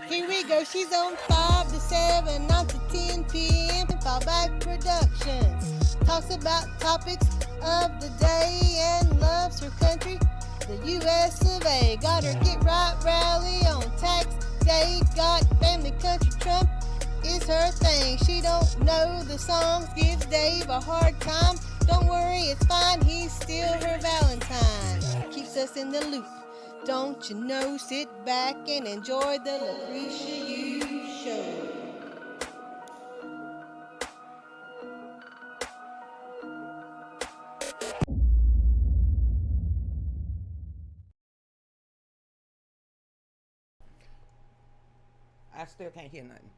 Here we go. She's on 5 to 7, 9 to 10 p.m. Fallback Productions. Talks about topics of the day and loves her country, the US of A. Got her Get Right rally on tax day. Got family country Trump is her thing. She don't know the songs, gives Dave a hard time. Don't worry, it's fine, he's still her Valentine. Keeps us in the loop. Don't you know, sit back and enjoy the Lucretia U Show. I still can't hear nothing.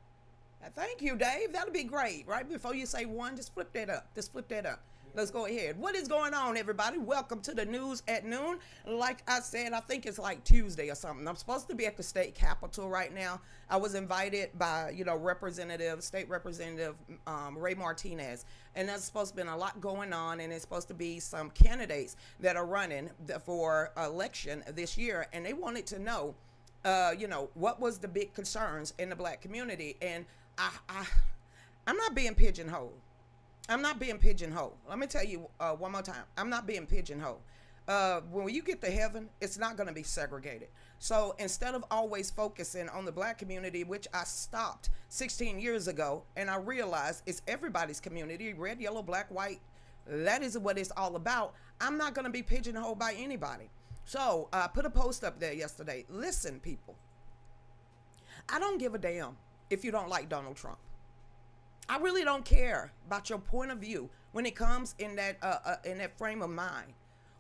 Thank you, Dave. That'll be great. Right before you say one, just flip that up. Just flip that up. Let's go ahead. What is going on, everybody? Welcome to the news at noon. Like I said, I think it's like Tuesday or something. I'm supposed to be at the state capitol right now. I was invited by, State Representative Ray Martinez. And there's supposed to be a lot going on, and it's supposed to be some candidates that are running for election this year. And they wanted to know, what was the big concerns in the black community. And I'm not being pigeonholed. I'm not being pigeonholed. Let me tell you one more time. I'm not being pigeonholed. When you get to heaven, it's not going to be segregated. So instead of always focusing on the black community, which I stopped 16 years ago, and I realized it's everybody's community, red, yellow, black, white, that is what it's all about. I'm not going to be pigeonholed by anybody. So I put a post up there yesterday. Listen, people, I don't give a damn if you don't like Donald Trump. I really don't care about your point of view when it comes in that frame of mind.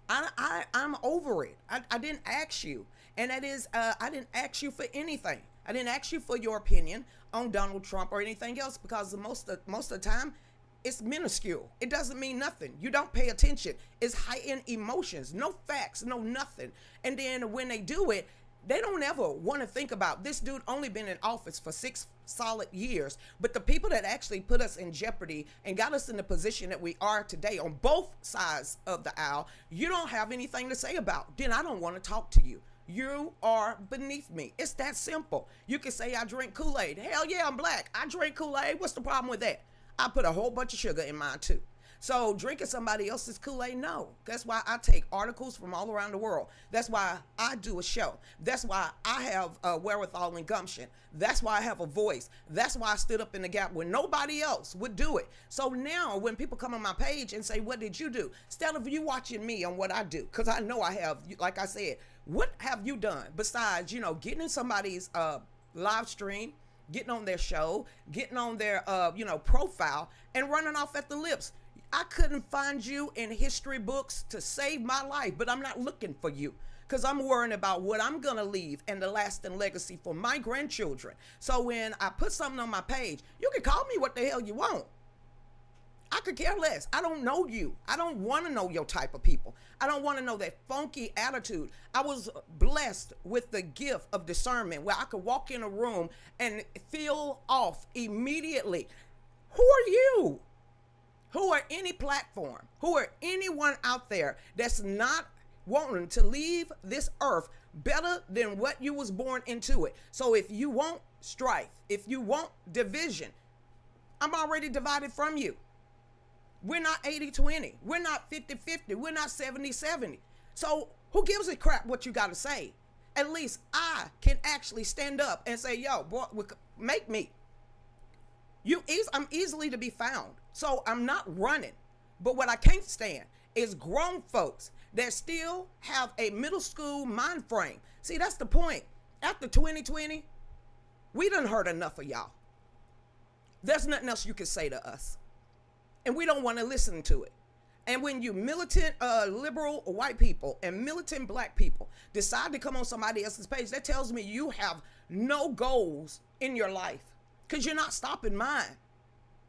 I'm over it. I didn't ask you, and that is I didn't ask you for anything. I didn't ask you for your opinion on Donald Trump or anything else, because most of the time it's minuscule. It doesn't mean nothing. You don't pay attention. It's heightened emotions, no facts, no nothing. And then when they do it, they don't ever want to think about this dude only been in office for six solid years. But the people that actually put us in jeopardy and got us in the position that we are today on both sides of the aisle, you don't have anything to say about. Then I don't want to talk to you. You are beneath me. It's that simple. You can say I drink Kool-Aid. Hell yeah, I'm black. I drink Kool-Aid. What's the problem with that? I put a whole bunch of sugar in mine too. So drinking somebody else's Kool-Aid, no. That's why I take articles from all around the world. That's why I do a show. That's why I have wherewithal and gumption. That's why I have a voice. That's why I stood up in the gap when nobody else would do it. So now when people come on my page and say, what did you do? Instead of you watching me on what I do, because I know I have, like I said, what have you done besides, getting in somebody's live stream, getting on their show, getting on their, profile and running off at the lips? I couldn't find you in history books to save my life, but I'm not looking for you because I'm worrying about what I'm going to leave and the lasting legacy for my grandchildren. So when I put something on my page, you can call me what the hell you want. I could care less. I don't know you. I don't want to know your type of people. I don't want to know that funky attitude. I was blessed with the gift of discernment where I could walk in a room and feel off immediately. Who are you? Who are any platform? Who are anyone out there that's not wanting to leave this earth better than what you was born into it? So if you want strife, if you want division, I'm already divided from you. We're not 80-20. We're not 50-50. We're not 70-70. So who gives a crap what you got to say? At least I can actually stand up and say, yo, boy, make me. I'm easily to be found. So I'm not running. But what I can't stand is grown folks that still have a middle school mind frame. See, that's the point. After 2020, we done heard enough of y'all. There's nothing else you can say to us. And we don't want to listen to it. And when you militant liberal white people and militant black people decide to come on somebody else's page, that tells me you have no goals in your life because you're not stopping mine.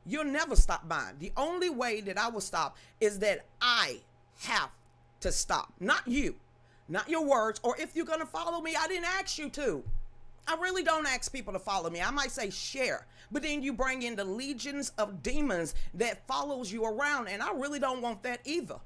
You'll never stop mine. The only way that I will stop is that I have to stop. Not you, not your words, or if you're going to follow me, I didn't ask you to. I really don't ask people to follow me. I might say share, but then you bring in the legions of demons that follows you around, and I really don't want that either.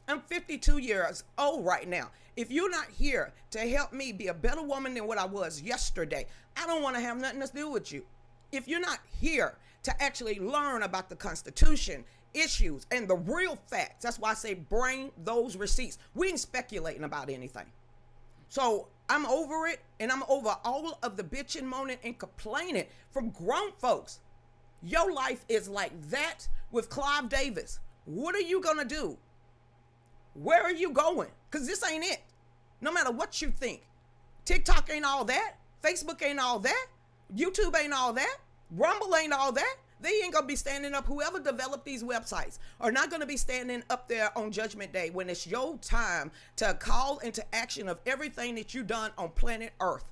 I'm 52 years old right now. If you're not here to help me be a better woman than what I was yesterday, I don't want to have nothing to do with you. If you're not here to actually learn about the Constitution, issues, and the real facts, that's why I say bring those receipts. We ain't speculating about anything. So I'm over it, and I'm over all of the bitching, moaning, and complaining from grown folks. Your life is like that with Clive Davis. What are you going to do? Where are you going? Because this ain't it. No matter what you think. TikTok ain't all that. Facebook ain't all that. YouTube ain't all that. Rumble ain't all that. They ain't going to be standing up. Whoever developed these websites are not going to be standing up there on Judgment Day when it's your time to call into action of everything that you done on planet Earth.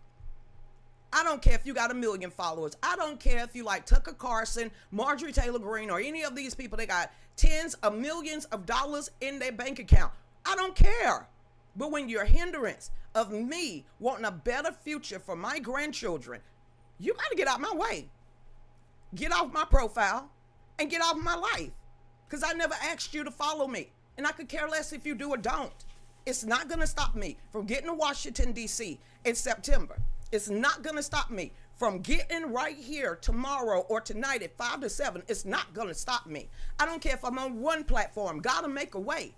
I don't care if you got 1 million followers. I don't care if you like Tucker Carlson, Marjorie Taylor Greene, or any of these people that got tens of millions of dollars in their bank account. I don't care. But when you're a hindrance of me wanting a better future for my grandchildren, you got to get out my way. Get off my profile and get off my life. Because I never asked you to follow me. And I could care less if you do or don't. It's not going to stop me from getting to Washington, D.C. in September. It's not going to stop me from getting right here tomorrow or tonight at 5 to 7. It's not going to stop me. I don't care if I'm on one platform. God will make a way.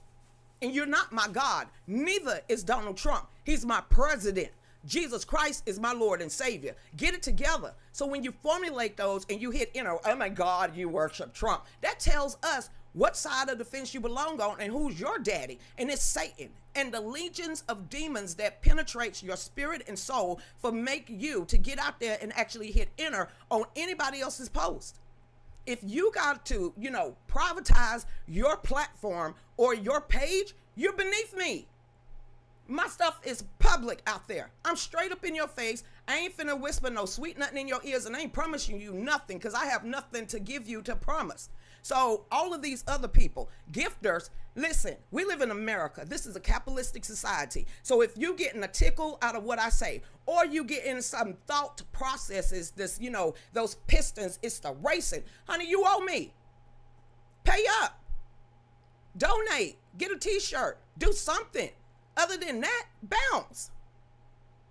And you're not my God. Neither is Donald Trump. He's my president. Jesus Christ is my Lord and Savior. Get it together. So when you formulate those and you hit enter, oh my God, you worship Trump. That tells us what side of the fence you belong on and who's your daddy. And it's Satan and the legions of demons that penetrates your spirit and soul for make you to get out there and actually hit enter on anybody else's post. If you got to, privatize your platform or your page, you're beneath me. My stuff is public out there. I'm straight up in your face. I ain't finna whisper no sweet nothing in your ears, and I ain't promising you nothing because I have nothing to give you to promise. So all of these other people, gifters, listen, we live in America. This is a capitalistic society. So if you getting a tickle out of what I say, or you getting some thought processes, this, those pistons, it's the racing. Honey, you owe me. Pay up. Donate. Get a t-shirt. Do something. Other than that, bounce.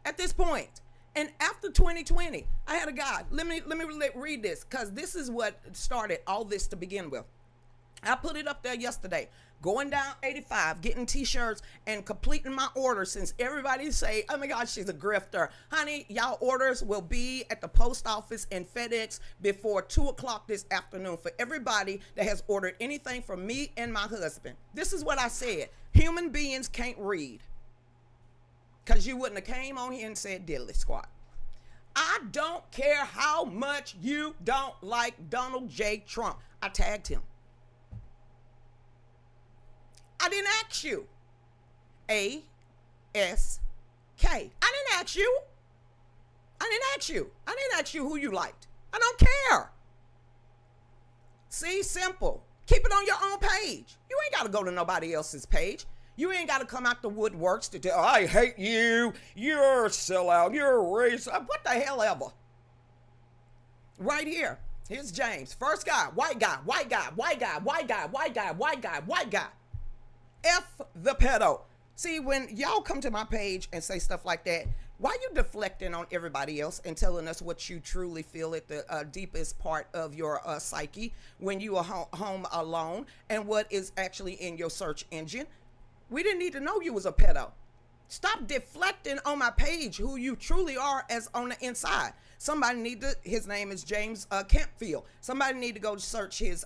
At this point. And after 2020, I had a guy. Let me read this, because this is what started all this to begin with. I put it up there yesterday. Going down 85, getting t-shirts and completing my order, since everybody say, oh my God, she's a grifter. Honey, y'all orders will be at the post office and FedEx before 2 o'clock this afternoon for everybody that has ordered anything from me and my husband. This is what I said. Human beings can't read. Because you wouldn't have came on here and said diddly squat. I don't care how much you don't like Donald J. Trump. I tagged him. I didn't ask you. A-S-K. I didn't ask you. I didn't ask you who you liked. I don't care. See, simple. Keep it on your own page. You ain't got to go to nobody else's page. You ain't got to come out the woodworks to tell, I hate you, you're a sellout, you're a racist, what the hell ever. Right here, here's James. First guy, white guy. F the pedo. See, when y'all come to my page and say stuff like that, why you deflecting on everybody else and telling us what you truly feel at the deepest part of your psyche when you are home alone, and what is actually in your search engine? We didn't need to know you was a pedo. Stop deflecting on my page who you truly are as on the inside. Somebody need to, his name is James Campfield. Somebody need to go search his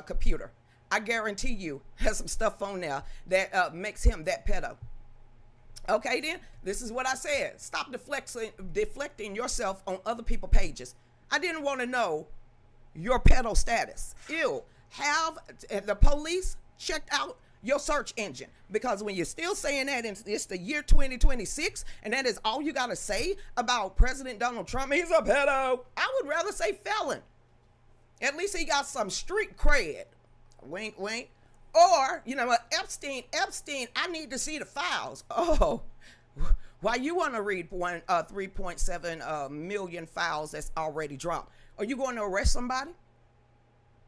computer. I guarantee you has some stuff on there that makes him that pedo. Okay then, this is what I said. Stop deflecting yourself on other people's pages. I didn't want to know your pedo status. Ew. Have the police checked out your search engine, because when you're still saying that it's the year 2026 and that is all you got to say about President Donald Trump, he's a pedo, I would rather say felon. At least he got some street cred. Wink, wink. Or, Epstein, I need to see the files. Oh, why you want to read 3.7 million files that's already dropped? Are you going to arrest somebody?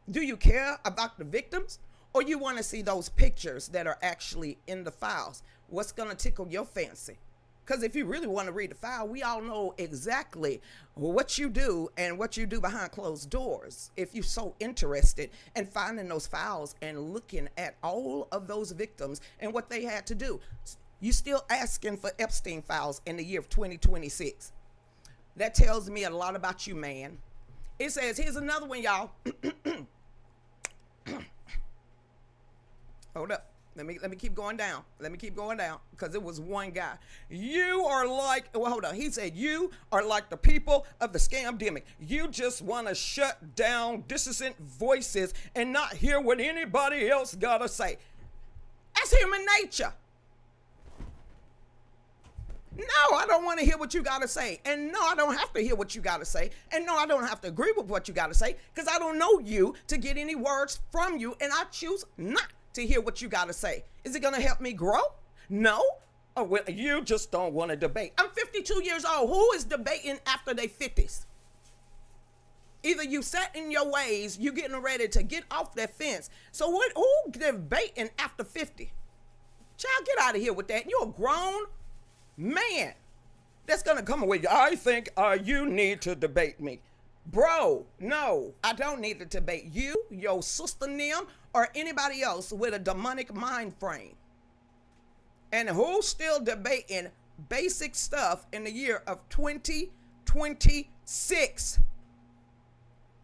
Do you care about the victims? Or you want to see those pictures that are actually in the files? What's going to tickle your fancy? Because if you really want to read the file, we all know exactly what you do and what you do behind closed doors. If you're so interested in finding those files and looking at all of those victims and what they had to do, you still asking for Epstein files in the year of 2026. That tells me a lot about you, man. It says, here's another one, y'all. Hold up. Let me keep going down. Because it was one guy. You are like, well, hold on. He said, you are like the people of the scamdemic. You just want to shut down dissonant voices and not hear what anybody else got to say. That's human nature. No, I don't want to hear what you got to say. And no, I don't have to hear what you got to say. And no, I don't have to agree with what you got to say, because I don't know you to get any words from you. And I choose not to hear what you got to say. Is it going to help me grow? No. Oh, well, you just don't want to debate. I'm 52 years old. Who is debating after their 50s? Either you set in your ways, you getting ready to get off that fence. So who debating after 50? Child, get out of here with that. You're a grown man that's going to come away. I think you need to debate me. Bro, no, I don't need to debate you, your sister Nim, or anybody else with a demonic mind frame. And who's still debating basic stuff in the year of 2026?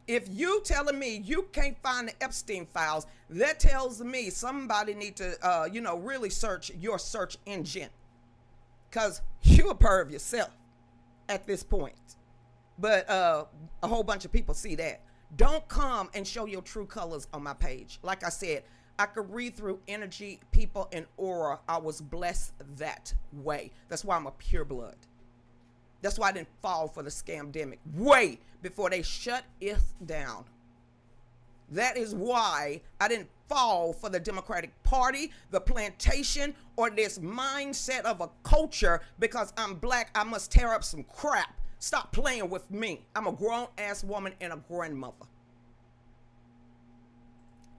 If you telling me you can't find the Epstein files, that tells me somebody need to, really search your search engine. Because you're a perv yourself at this point. But a whole bunch of people see that. Don't come and show your true colors on my page. Like I said, I could read through energy, people, and aura. I was blessed that way. That's why I'm a pure blood. That's why I didn't fall for the scamdemic way before they shut it down. That is why I didn't fall for the Democratic Party, the plantation, or this mindset of a culture because I'm black, I must tear up some crap. Stop playing with me. I'm a grown-ass woman and a grandmother.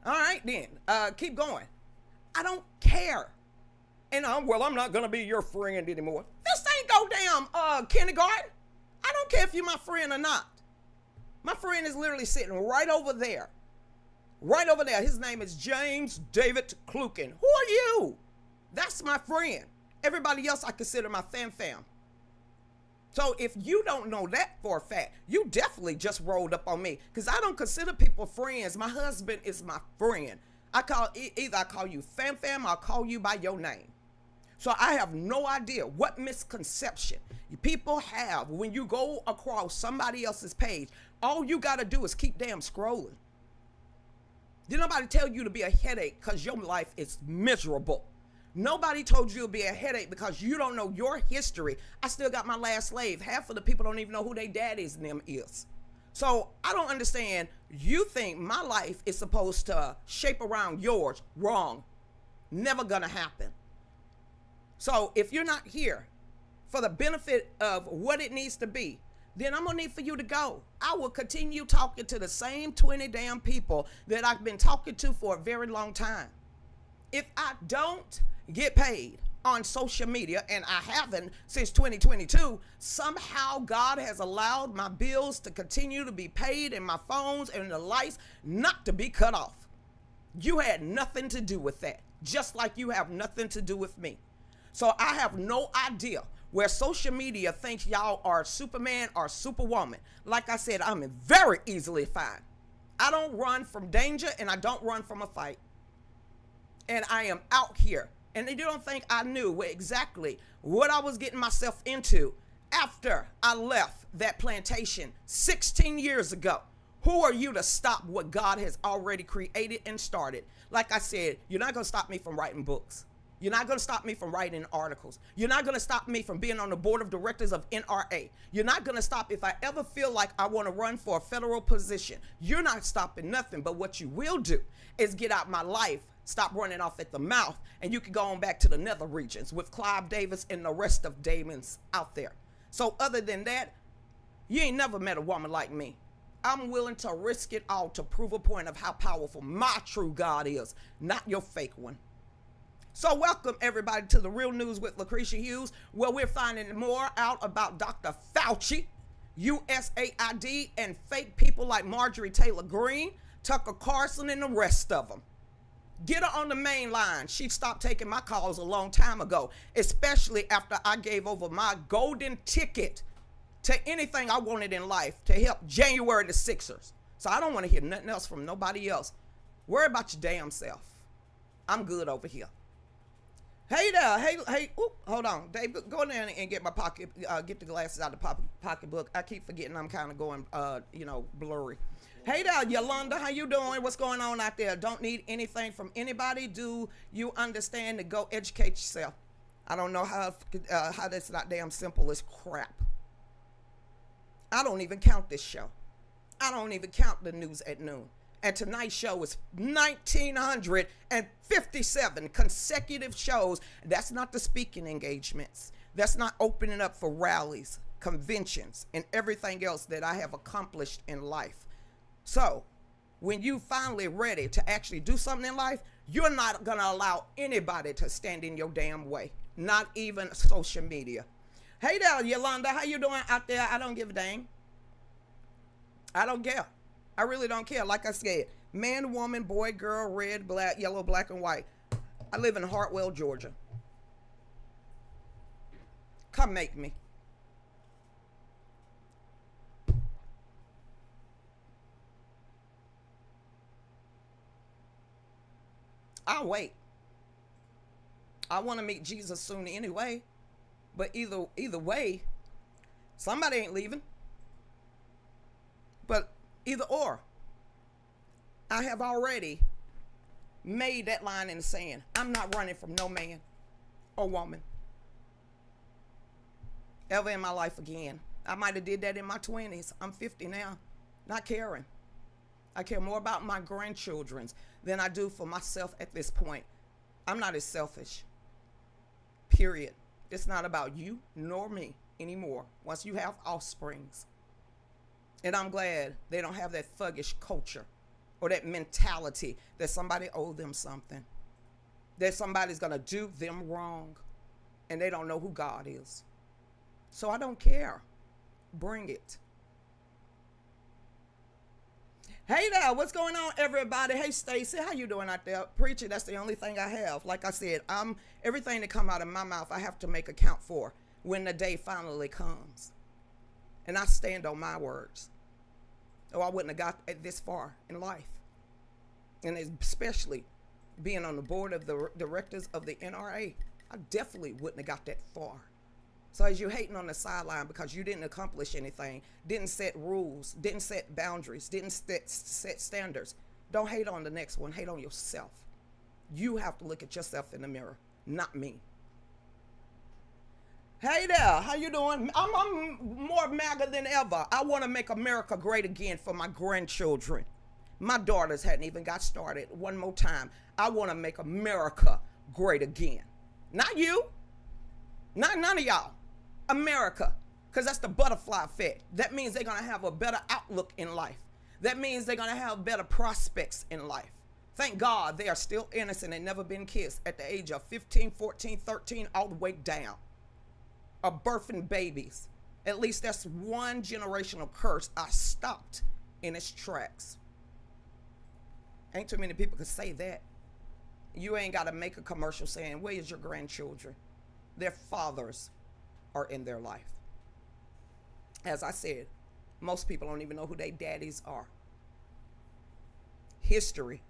All right, then. Keep going. I don't care. And I'm not going to be your friend anymore. This ain't no damn kindergarten. I don't care if you're my friend or not. My friend is literally sitting right over there. Right over there. His name is James David Klukin. Who are you? That's my friend. Everybody else I consider my fam. So if you don't know that for a fact, you definitely just rolled up on me because I don't consider people friends. My husband is my friend. Either I call you fam or I call you by your name. So I have no idea what misconception people have when you go across somebody else's page. All you got to do is keep damn scrolling. Did nobody tell you to be a headache because your life is miserable? Nobody told you to be a headache because you don't know your history. I still got my last slave. Half of the people don't even know who their daddies and them is. So I don't understand. You think my life is supposed to shape around yours. Wrong. Never gonna happen. So if you're not here for the benefit of what it needs to be, then I'm gonna need for you to go. I will continue talking to the same 20 damn people that I've been talking to for a very long time. If I don't get paid on social media, and I haven't since 2022, somehow God has allowed my bills to continue to be paid and my phones and the lights not to be cut off. You had nothing to do with that, just like you have nothing to do with me. So I have no idea where social media thinks y'all are Superman or Superwoman. Like I said, I'm very easily fine. I don't run from danger and I don't run from a fight. And I am out here. And you don't think I knew exactly what I was getting myself into after I left that plantation 16 years ago. Who are you to stop what God has already created and started? Like I said, you're not going to stop me from writing books. You're not going to stop me from writing articles. You're not going to stop me from being on the board of directors of NRA. You're not going to stop if I ever feel like I want to run for a federal position. You're not stopping nothing. But what you will do is get out my life, stop running off at the mouth, and you can go on back to the nether regions with Clive Davis and the rest of Damons out there. So other than that, you ain't never met a woman like me. I'm willing to risk it all to prove a point of how powerful my true God is, not your fake one. So welcome everybody to the Real News with Lucretia Hughes, where we're finding more out about Dr. Fauci, USAID, and fake people like Marjorie Taylor Greene, Tucker Carlson, and the rest of them. Get her on the main line. She stopped taking my calls a long time ago, especially after I gave over my golden ticket to anything I wanted in life to help January the Sixers. So I don't want to hear nothing else from nobody else. Worry about your damn self. I'm good over here. Hey there, hey, hold on, Dave, go in there and get my pocket, get the glasses out of the pocketbook. I keep forgetting I'm kind of going, blurry. Hey there, Yolanda, how you doing? What's going on out there? Don't need anything from anybody. Do you understand to go educate yourself? I don't know how that's not damn simple as crap. I don't even count this show. I don't even count the news at noon. And tonight's show is 1,957 consecutive shows. That's not the speaking engagements. That's not opening up for rallies, conventions, and everything else that I have accomplished in life. So when you finally ready to actually do something in life, you're not going to allow anybody to stand in your damn way, not even social media. Hey there, Yolanda, how you doing out there? I don't give a dang. I don't care. I really don't care. Like I said, man, woman, boy, girl, red, black, yellow, black, and white. I live in Hartwell, Georgia. Come make me. I'll wait. I want to meet Jesus soon anyway. But either way, somebody ain't leaving. But either or, I have already made that line in the sand. I'm not running from no man or woman ever in my life again. I might have did that in my 20s. I'm 50 now. Not caring. I care more about my grandchildren's than I do for myself at this point. I'm not as selfish. Period. It's not about you nor me anymore once you have offsprings. And I'm glad they don't have that thuggish culture or that mentality that somebody owed them something, that somebody's going to do them wrong, and they don't know who God is. So I don't care. Bring it. Hey there, what's going on, everybody? Hey, Stacy, how you doing out there? Preacher, that's the only thing I have. Like I said, everything that come out of my mouth, I have to make account for when the day finally comes. And I stand on my words. Or I wouldn't have got this far in life. And especially being on the board of the directors of the NRA, I definitely wouldn't have got that far. So as you're hating on the sideline because you didn't accomplish anything, didn't set rules, didn't set boundaries, didn't set standards, don't hate on the next one. Hate on yourself. You have to look at yourself in the mirror, not me. Hey there, how you doing? I'm more MAGA than ever. I want to make America great again for my grandchildren. My daughters hadn't even got started. One more time. I want to make America great again. Not you. Not none of y'all. America. Because that's the butterfly effect. That means they're going to have a better outlook in life. That means they're going to have better prospects in life. Thank God they are still innocent and never been kissed at the age of 15, 14, 13, all the way down. Of birthing babies. At least that's one generational curse I stopped in its tracks. Ain't too many people can say that. You ain't got to make a commercial saying, where is your grandchildren? Their fathers are in their life. As I said, most people don't even know who their daddies are. History.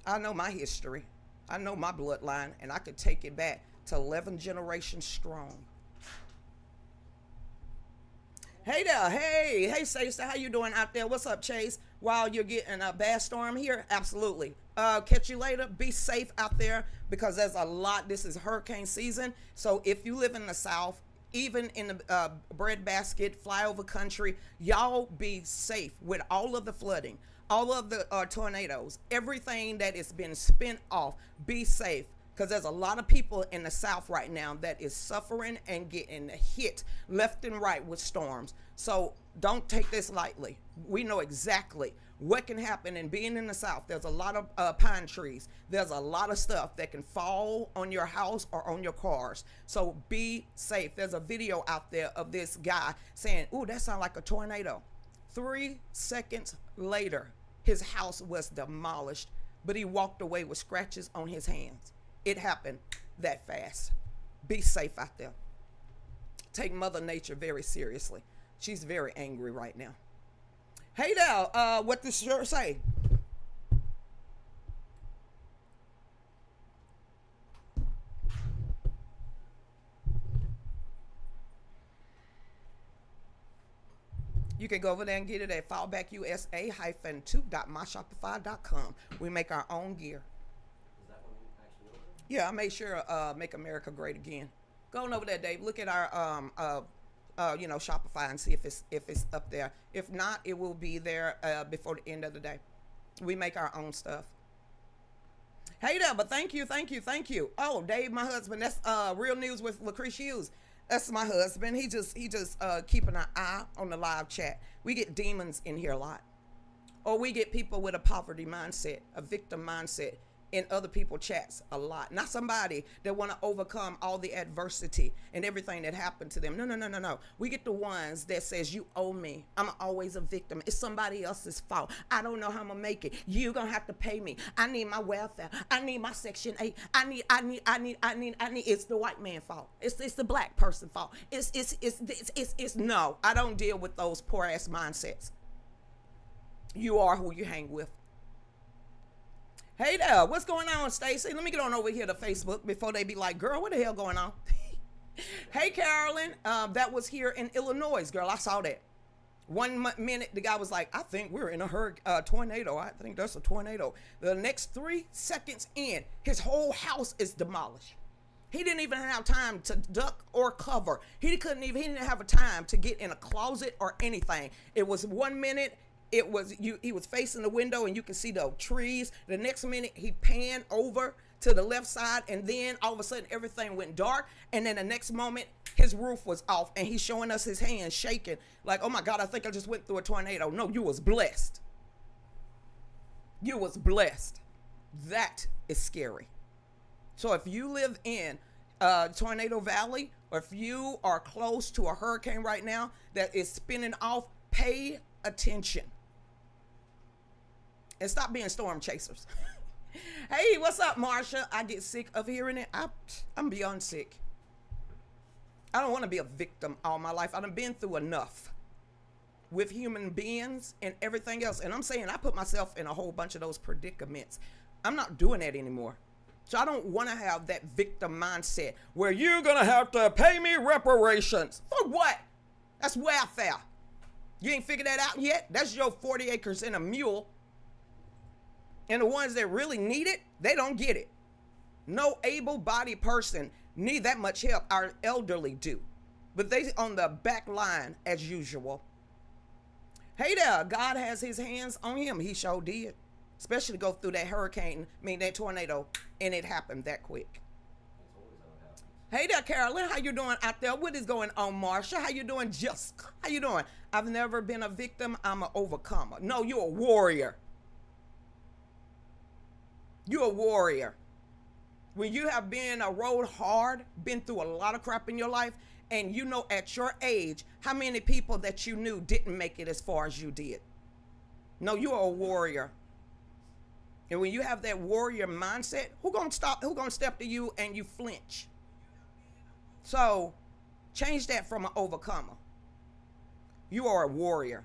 I know my history. I know my bloodline, and I could take it back to 11 generations strong. Hey there, hey Stacey, how you doing out there? What's up, Chase? While you're getting a bad storm here, absolutely. Catch you later. Be safe out there because there's a lot. This is hurricane season. So if you live in the South, even in the breadbasket, flyover country, y'all be safe with all of the flooding, all of the tornadoes, everything that has been spent off. Be safe. Because there's a lot of people in the South right now that is suffering and getting hit left and right with storms. So don't take this lightly. We know exactly what can happen. And being in the South, there's a lot of pine trees. There's a lot of stuff that can fall on your house or on your cars. So be safe. There's a video out there of this guy saying, ooh, that sounds like a tornado. 3 seconds later, his house was demolished, but he walked away with scratches on his hands. It happened that fast. Be safe out there. Take Mother Nature very seriously. She's very angry right now. Hey there, what does the shirt say? You can go over there and get it at fallbackusa-2.myshopify.com. We make our own gear. Yeah, I made sure make America great again. Go on over there, Dave. Look at our Shopify and see if it's up there. If not, it will be there before the end of the day. We make our own stuff. Hey there, but thank you. Oh, Dave, my husband. That's Real News with Lucretia Hughes. That's my husband. He just keeping an eye on the live chat. We get demons in here a lot, or we get people with a poverty mindset, a victim mindset. In other people's chats a lot. Not somebody that want to overcome all the adversity and everything that happened to them. No. We get the ones that says, you owe me. I'm always a victim. It's somebody else's fault. I don't know how I'm going to make it. You going to have to pay me. I need my welfare. I need my Section 8. I need. It's the white man's fault. It's the black person's fault. It's no. I don't deal with those poor ass mindsets. You are who you hang with. Hey there, what's going on, Stacy? Let me get on over here to Facebook before they be like, girl, what the hell going on? Hey, Carolyn, that was here in Illinois, girl. I saw that. 1 minute, the guy was like, I think we're in a tornado. I think that's a tornado. The next 3 seconds in, his whole house is demolished. He didn't even have time to duck or cover. He didn't have a time to get in a closet or anything. It was 1 minute. he was facing the window and you can see the trees. The next minute he panned over to the left side, and then all of a sudden everything went dark, and then the next moment his roof was off and he's showing us his hands shaking like, oh my God, I think I just went through a tornado. No, you was blessed. You was blessed. That is scary. So if you live in Tornado Valley, or if you are close to a hurricane right now that is spinning off, pay attention and stop being storm chasers. Hey, what's up, Marsha? I get sick of hearing it. I'm beyond sick. I don't want to be a victim all my life. I've been through enough with human beings and everything else. And I'm saying I put myself in a whole bunch of those predicaments. I'm not doing that anymore. So I don't want to have that victim mindset where you're going to have to pay me reparations. For what? That's welfare. You ain't figured that out yet? That's your 40 acres and a mule. And the ones that really need it, they don't get it. No able-bodied person need that much help. Our elderly do. But they on the back line as usual. Hey there, God has his hands on him. He sure did. Especially to go through that hurricane, that tornado, and it happened that quick. Hey there, Carolyn. How you doing out there? What is going on, Marsha? How you doing, Jessica? How you doing? I've never been a victim. I'm an overcomer. No, you're a warrior. You're a warrior. When you have been rode hard, been through a lot of crap in your life, and you know at your age how many people that you knew didn't make it as far as you did. No, you're a warrior. And when you have that warrior mindset, who gonna step to you and you flinch? So change that from an overcomer. You are a warrior.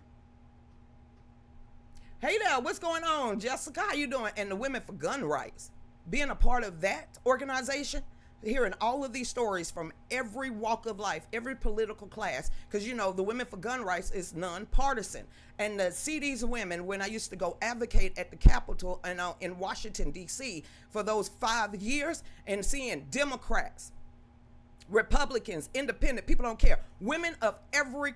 Hey there, what's going on, Jessica? How you doing? And the Women for Gun Rights. Being a part of that organization, hearing all of these stories from every walk of life, every political class, because the Women for Gun Rights is nonpartisan. And to see these women, when I used to go advocate at the Capitol and in Washington, D.C. for those 5 years, and seeing Democrats, Republicans, independent, people don't care, women of every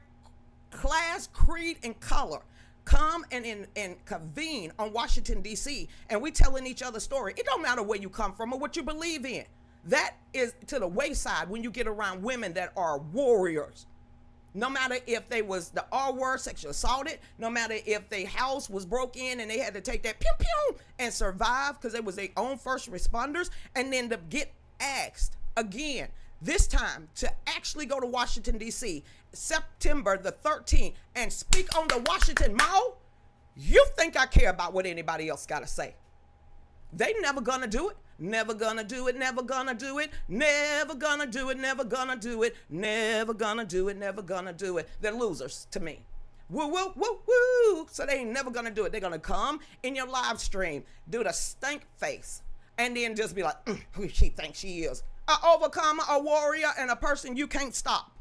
class, creed, and color come and convene on Washington, D.C., and we telling each other story. It don't matter where you come from or what you believe in. That is to the wayside when you get around women that are warriors. No matter if they was the R word, sexual assaulted, no matter if their house was broke in and they had to take that pew pew and survive because they was their own first responders, and then to get asked again, this time to actually go to Washington, D.C., September the 13th, and speak on the Washington Mall. You think I care about what anybody else got to say? They never gonna do it. Never gonna do it, never gonna do it, never gonna do it, never gonna do it, never gonna do it, never gonna do it. They're losers to me. Woo, woo, woo, woo. So they ain't never gonna do it. They're gonna come in your live stream, do the stink face, and then just be like, who she thinks she is. An overcomer, a warrior, and a person you can't stop.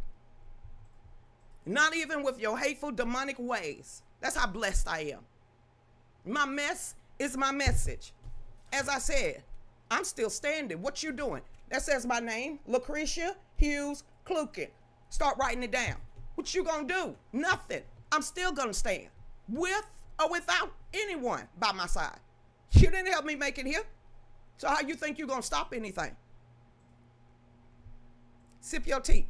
Not even with your hateful, demonic ways. That's how blessed I am. My mess is my message. As I said, I'm still standing. What you doing? That says my name, Lucretia Hughes Klukin. Start writing it down. What you gonna do? Nothing. I'm still gonna stand. With or without anyone by my side. You didn't help me make it here. So how you think you gonna stop anything? Sip your tea.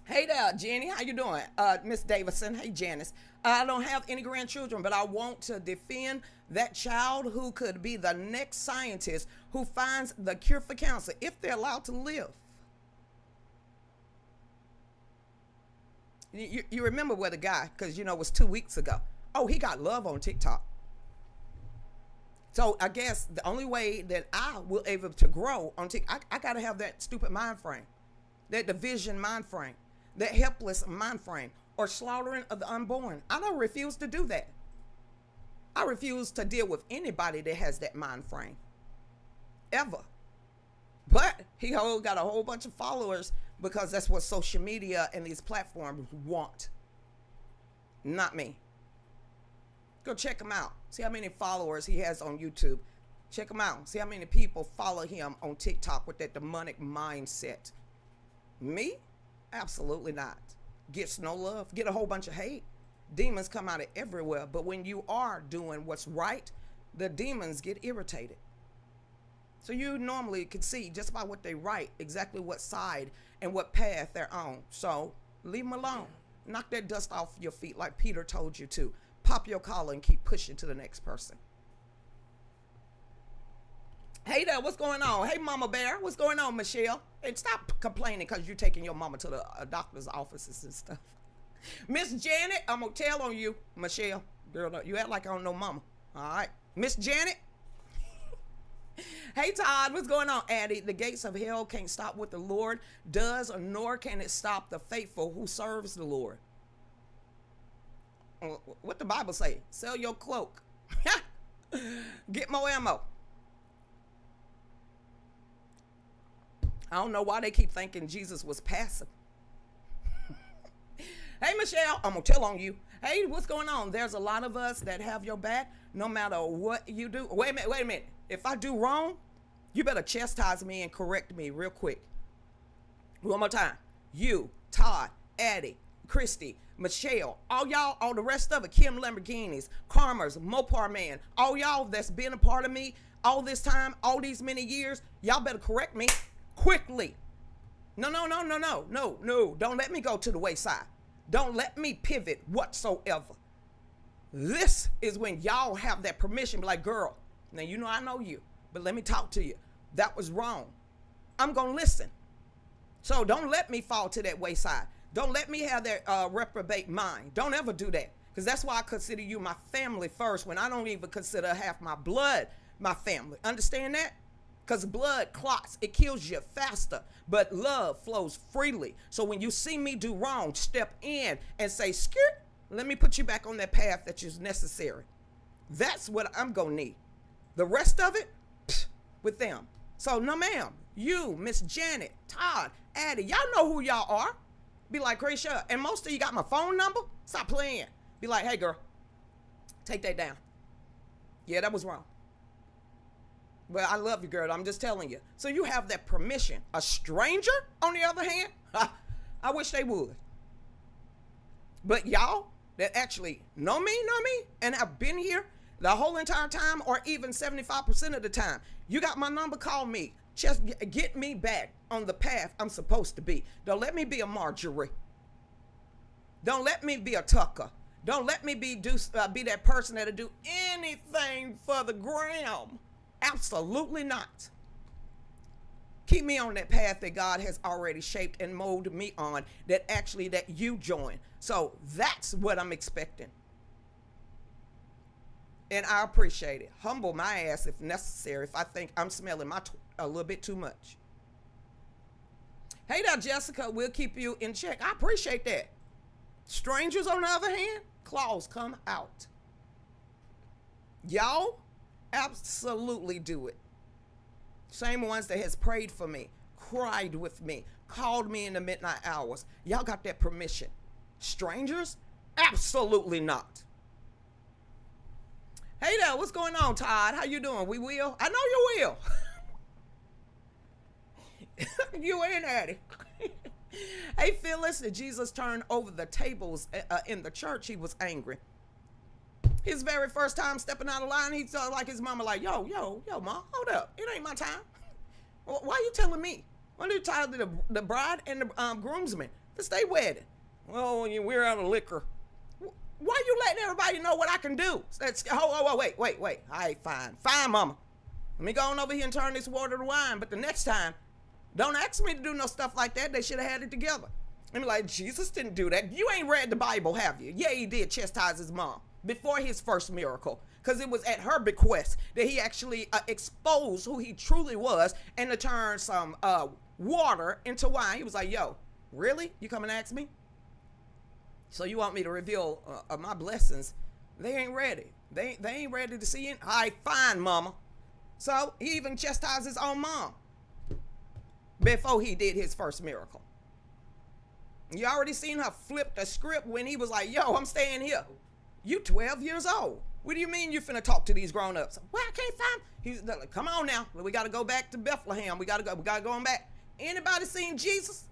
Hey there, Jenny. How you doing? Miss Davison. Hey, Janice. I don't have any grandchildren, but I want to defend that child who could be the next scientist who finds the cure for cancer if they're allowed to live. You remember where the guy, because it was 2 weeks ago. Oh, he got love on TikTok. So I guess the only way that I will able to grow on TikTok, I got to have that stupid mind frame, that division mind frame, that helpless mind frame, or slaughtering of the unborn. I don't refuse to do that. I refuse to deal with anybody that has that mind frame, ever. But he got a whole bunch of followers because that's what social media and these platforms want. Not me. Go check him out. See how many followers he has on YouTube. Check him out. See how many people follow him on TikTok with that demonic mindset. Me? Absolutely not. gets no love, get a whole bunch of hate. Demons come out of everywhere. But when you are doing what's right, the demons get irritated. So you normally can see just by what they write exactly what side and what path they're on. So leave them alone. Knock that dust off your feet like Peter told you to. Pop your collar and keep pushing to the next person. Hey there, what's going on? Hey, Mama Bear, what's going on, Michelle? And stop complaining because you're taking your mama to the doctor's offices and stuff. Miss Janet, I'm going to tell on you, Michelle. Girl, you act like I don't know mama. All right. Miss Janet. Hey, Todd, what's going on, Addie? The gates of hell can't stop what the Lord does, nor can it stop the faithful who serves the Lord. What the Bible say? Sell your cloak. Get more ammo. I don't know why they keep thinking Jesus was passive. Hey, Michelle, I'm going to tell on you. Hey, what's going on? There's a lot of us that have your back no matter what you do. Wait a minute. If I do wrong, you better chastise me and correct me real quick. One more time. You, Todd, Addie, Christy, Michelle, all y'all, all the rest of it, Kim Lamborghinis, Karmers, Mopar Man, all y'all that's been a part of me all this time, all these many years, y'all better correct me quickly. No. Don't let me go to the wayside. Don't let me pivot whatsoever. This is when y'all have that permission. Be like, girl, now you know I know you, but let me talk to you. That was wrong. I'm going to listen. So don't let me fall to that wayside. Don't let me have that reprobate mind. Don't ever do that. Because that's why I consider you my family first when I don't even consider half my blood my family. Understand that? Because blood clots. It kills you faster. But love flows freely. So when you see me do wrong, step in and say, skirt, let me put you back on that path that is necessary. That's what I'm going to need. The rest of it, with them. So, no, ma'am. You, Miss Janet, Todd, Addie, y'all know who y'all are. Be like, Gracia, and most of you got my phone number. Stop playing. Be like, hey, girl, take that down. Yeah, that was wrong. But I love you, girl. I'm just telling you. So you have that permission. A stranger, on the other hand, I wish they would. But y'all that actually know me, and have been here the whole entire time, or even 75% of the time, you got my number, call me. Just get me back on the path I'm supposed to be. Don't let me be a Marjorie. Don't let me be a Tucker. Don't let me be that person that'll do anything for the gram. Absolutely not. Keep me on that path that God has already shaped and molded me on, that you join. So that's what I'm expecting. And I appreciate it. Humble my ass if necessary, if I think I'm smelling a little bit too much. Hey there, Jessica, we'll keep you in check. I appreciate that. Strangers, on the other hand, claws come out. Y'all absolutely do it. Same ones that has prayed for me, cried with me, called me in the midnight hours. Y'all got that permission. Strangers? Absolutely not. Hey there, what's going on, Todd? How you doing? We will? I know you will. You ain't at it. Hey, Phyllis, Jesus turned over the tables in the church. He was angry. His very first time stepping out of line, he felt like his mama like, yo, ma, hold up. It ain't my time. Why you telling me? Why do you tell the bride and the groomsmen to stay wedded? Well, we're out of liquor. Why you letting everybody know what I can do? Wait. All right, fine, mama. Let me go on over here and turn this water to wine. But the next time, don't ask me to do no stuff like that. They should have had it together. And be like, Jesus didn't do that. You ain't read the Bible, have you? Yeah, he did chastise his mom before his first miracle, because it was at her bequest that he actually exposed who he truly was and to turn some water into wine. He was like, yo, really? You come and ask me? So you want me to reveal my blessings? They ain't ready. They ain't ready to see it. All right, fine, mama. So he even chastised his own mom before he did his first miracle. You already seen her flip the script when he was like, yo, I'm staying here. You 12 years old. What do you mean you finna talk to these grown-ups? Well, I can't find. He's like, come on now. We got to go back to Bethlehem. We got to go on back. Anybody seen Jesus?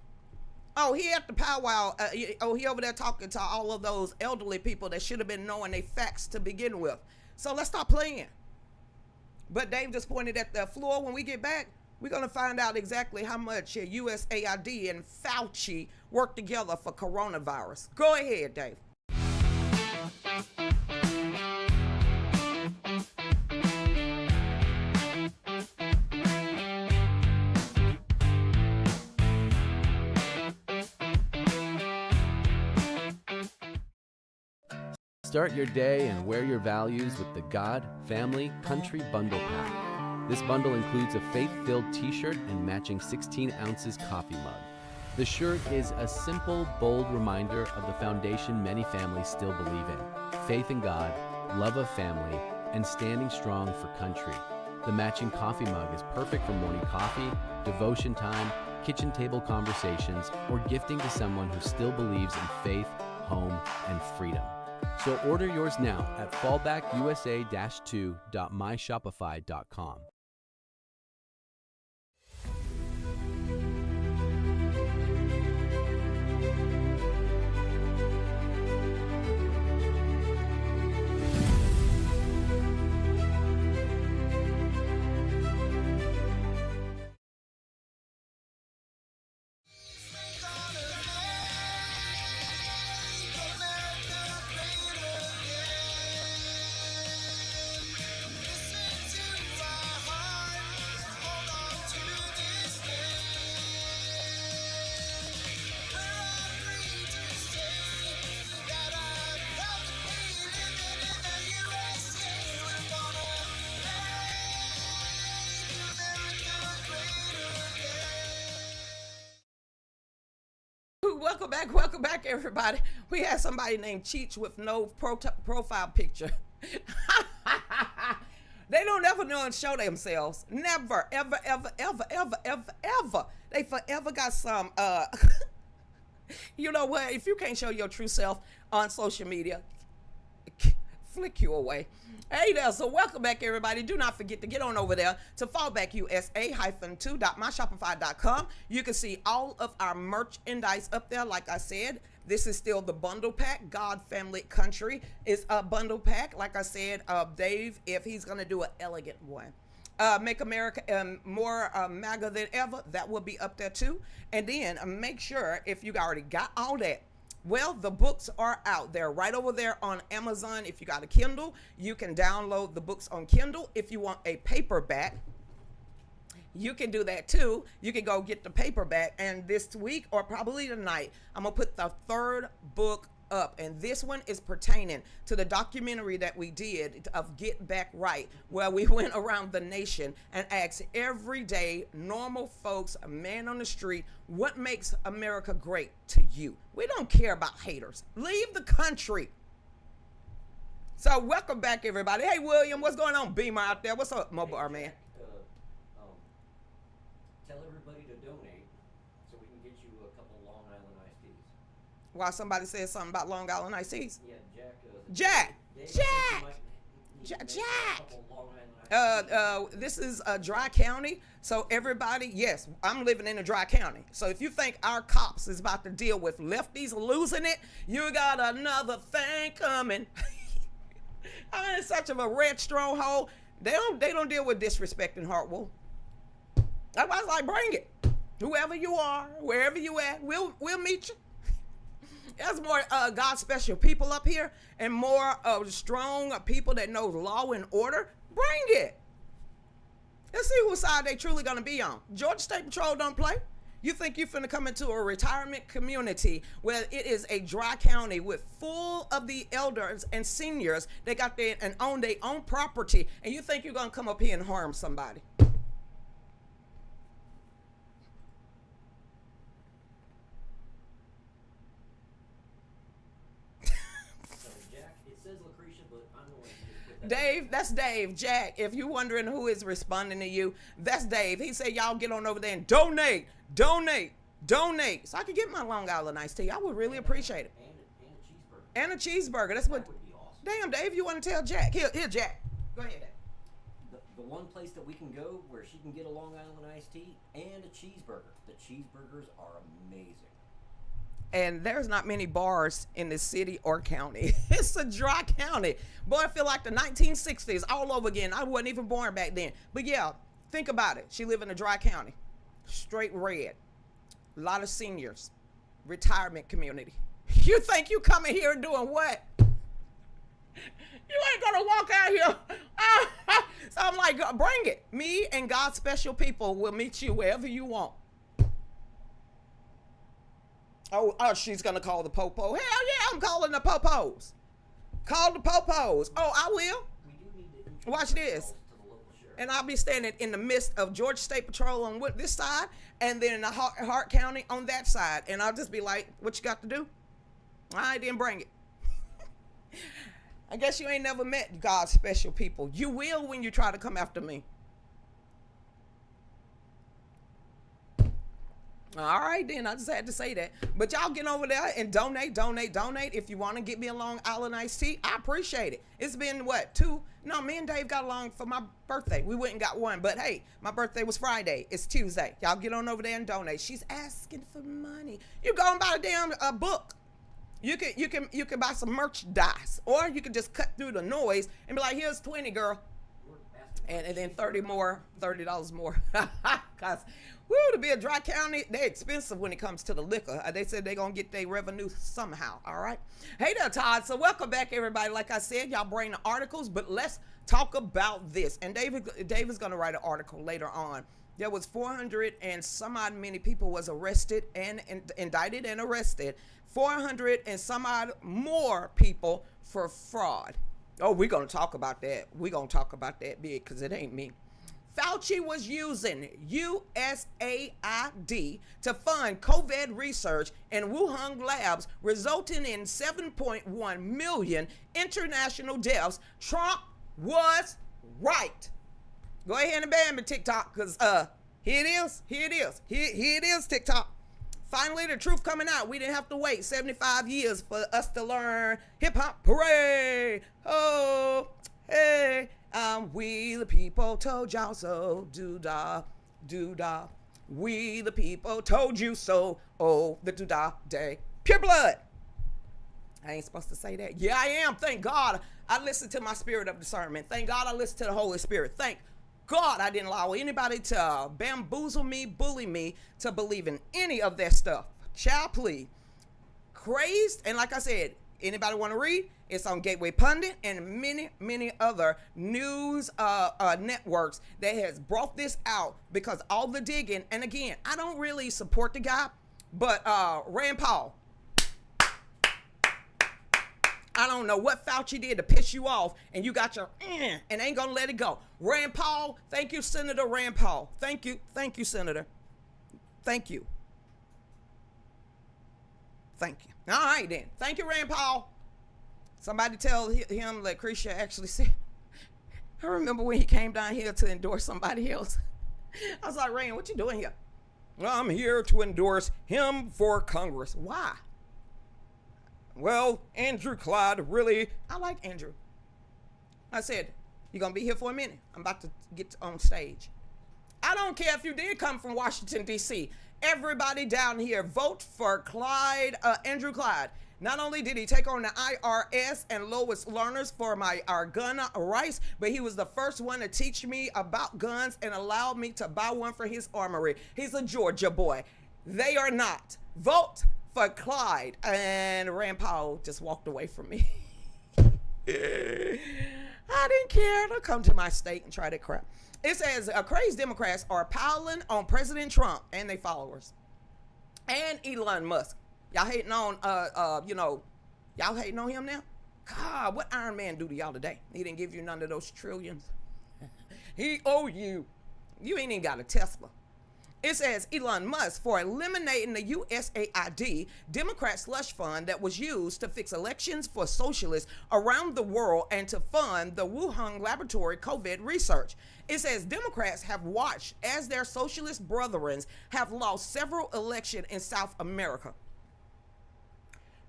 Oh, he at the powwow. He over there talking to all of those elderly people that should have been knowing their facts to begin with. So let's stop playing. But Dave just pointed at the floor. When we get back, we're going to find out exactly how much USAID and Fauci work together for coronavirus. Go ahead, Dave. Start your day and wear your values with the God, Family, Country Bundle Pack. This bundle includes a faith-filled t-shirt and matching 16 ounces coffee mug. The shirt is a simple, bold reminder of the foundation many families still believe in: faith in God, love of family, and standing strong for country. The matching coffee mug is perfect for morning coffee, devotion time, kitchen table conversations, or gifting to someone who still believes in faith, home, and freedom. So order yours now at fallbackusa-2.myshopify.com. Welcome back, everybody. We had somebody named Cheech with no profile picture. They don't ever know and show themselves. Never, ever, ever, ever, ever, ever, ever. They forever got some, you know what? If you can't show your true self on social media, flick you away. Hey there, so welcome back, everybody. Do not forget to get on over there to fallbackusa-2.myshopify.com. You can see all of our merchandise up there. Like I said, this is still the bundle pack. God, Family, Country is a bundle pack. Like I said, Dave, if he's going to do an elegant one, Make America more MAGA than ever, that will be up there too. And then make sure, if you already got all that, well, the books are out there right over there on Amazon. If you got a Kindle, you can download the books on Kindle. If you want a paperback, you can do that too. You can go get the paperback. And this week, or probably tonight, I'm going to put the third book up. And this one is pertaining to the documentary that we did of Get Back Right, where we went around the nation and asked everyday normal folks, a man on the street, what makes America great to you? We don't care about haters. Leave the country. So welcome back, everybody. Hey, William, what's going on? Beamer out there. What's up, Mobile R Man? Tell everybody to donate so we can get you a couple Long Island iced teas. While somebody says something about Long Island iced teas. Yeah, Jack. This is a dry county, so everybody, yes, I'm living in a dry county. So if you think our cops is about to deal with lefties losing it, you got another thing coming. I'm in such of a red stronghold. They don't deal with disrespect in Hartwell. I was like, bring it. Whoever you are, wherever you at, we'll meet you. There's more God special people up here and more strong people that know law and order. Bring it. Let's see whose side they truly gonna be on. Georgia State Patrol don't play. You think you finna come into a retirement community where it is a dry county with full of the elders and seniors that got there and own their own property, and you think you're gonna come up here and harm somebody? Dave, that's Dave. Jack, if you're wondering who is responding to you, that's Dave. He said, y'all get on over there and donate. So I could get my Long Island iced tea. I would really appreciate it. And a cheeseburger. That's what. That would be awesome. Damn, Dave, you want to tell Jack? Here, Jack. Go ahead, Dave. The one place that we can go where she can get a Long Island iced tea and a cheeseburger. The cheeseburgers are amazing. And there's not many bars in this city or county. It's a dry county. Boy, I feel like the 1960s all over again. I wasn't even born back then. But yeah, think about it. She live in a dry county. Straight red. A lot of seniors. Retirement community. You think you coming here doing what? You ain't gonna walk out here. So I'm like, bring it. Me and God's special people will meet you wherever you want. Oh, she's gonna call the popo. Hell yeah, I'm calling the popos. Call the popos. Oh, I will. We do need to Watch this. to the local sheriff. And I'll be standing in the midst of Georgia State Patrol on this side, and then in the Hart County on that side. And I'll just be like, what you got to do? I didn't bring it. I guess you ain't never met God's special people. You will when you try to come after me. All right, then. I just had to say that. But y'all get over there and donate. If you want to get me a Long Island iced tea, I appreciate it. It's been, what, 2? No, me and Dave got along for my birthday. We went and got one. But, hey, my birthday was Friday. It's Tuesday. Y'all get on over there and donate. She's asking for money. You go and buy a damn book. You can buy some merchandise. Or you can just cut through the noise and be like, here's 20, girl. And then $30 more. Because, to be a dry county, they're expensive when it comes to the liquor. They said they're going to get their revenue somehow, all right? Hey there, Todd. So welcome back, everybody. Like I said, y'all bring the articles, but let's talk about this. And Dave is going to write an article later on. There was 400 and some odd many people was arrested and indicted and arrested. 400 and some odd more people for fraud. Oh, we're going to talk about that. We're going to talk about that big because it ain't me. Fauci was using USAID to fund COVID research in Wuhan labs, resulting in 7.1 million international deaths. Trump was right. Go ahead and ban me, TikTok, because here it is, TikTok. Finally, the truth coming out. We didn't have to wait 75 years for us to learn hip-hop. Hooray! Oh, hey. We the people told y'all so. Do-da, do-da. We the people told you so. Oh, the do-da day. Pure blood. I ain't supposed to say that. Yeah, I am. Thank God I listened to my spirit of discernment. Thank God I listened to the Holy Spirit. Thank God I didn't allow anybody to bamboozle me, bully me to believe in any of that stuff. Child, please. Crazed. And like I said, anybody want to read? It's on Gateway Pundit and many other news networks that has brought this out because all the digging. And again, I don't really support the guy, but Rand Paul. I don't know what Fauci did to piss you off, and you got your and ain't gonna let it go. Rand Paul, thank you, Senator Rand Paul. Thank you, Senator. Thank you. All right then. Thank you, Rand Paul. Somebody tell him that Lucretia actually said. I remember when he came down here to endorse somebody else. I was like, Rand, what you doing here? Well, I'm here to endorse him for Congress. Why? Well, Andrew Clyde, really, I like Andrew. I said, you going to be here for a minute? I'm about to get on stage. I don't care if you did come from Washington, D.C. Everybody down here, vote for Clyde, Andrew Clyde. Not only did he take on the IRS and lowest learners for our gun rights, but he was the first one to teach me about guns and allowed me to buy one for his armory. He's a Georgia boy. They are not. Vote for Clyde. And Rand Paul just walked away from me. I didn't care to come to my state and try that crap. It says crazed Democrats are piling on President Trump and their followers and Elon Musk. Y'all hating on, y'all hating on him now? God, what Iron Man do to y'all today? He didn't give you none of those trillions. He owe you. You ain't even got a Tesla. It says Elon Musk for eliminating the USAID Democrat slush fund that was used to fix elections for socialists around the world and to fund the Wuhan laboratory COVID research. It says Democrats have watched as their socialist brethren have lost several elections in South America.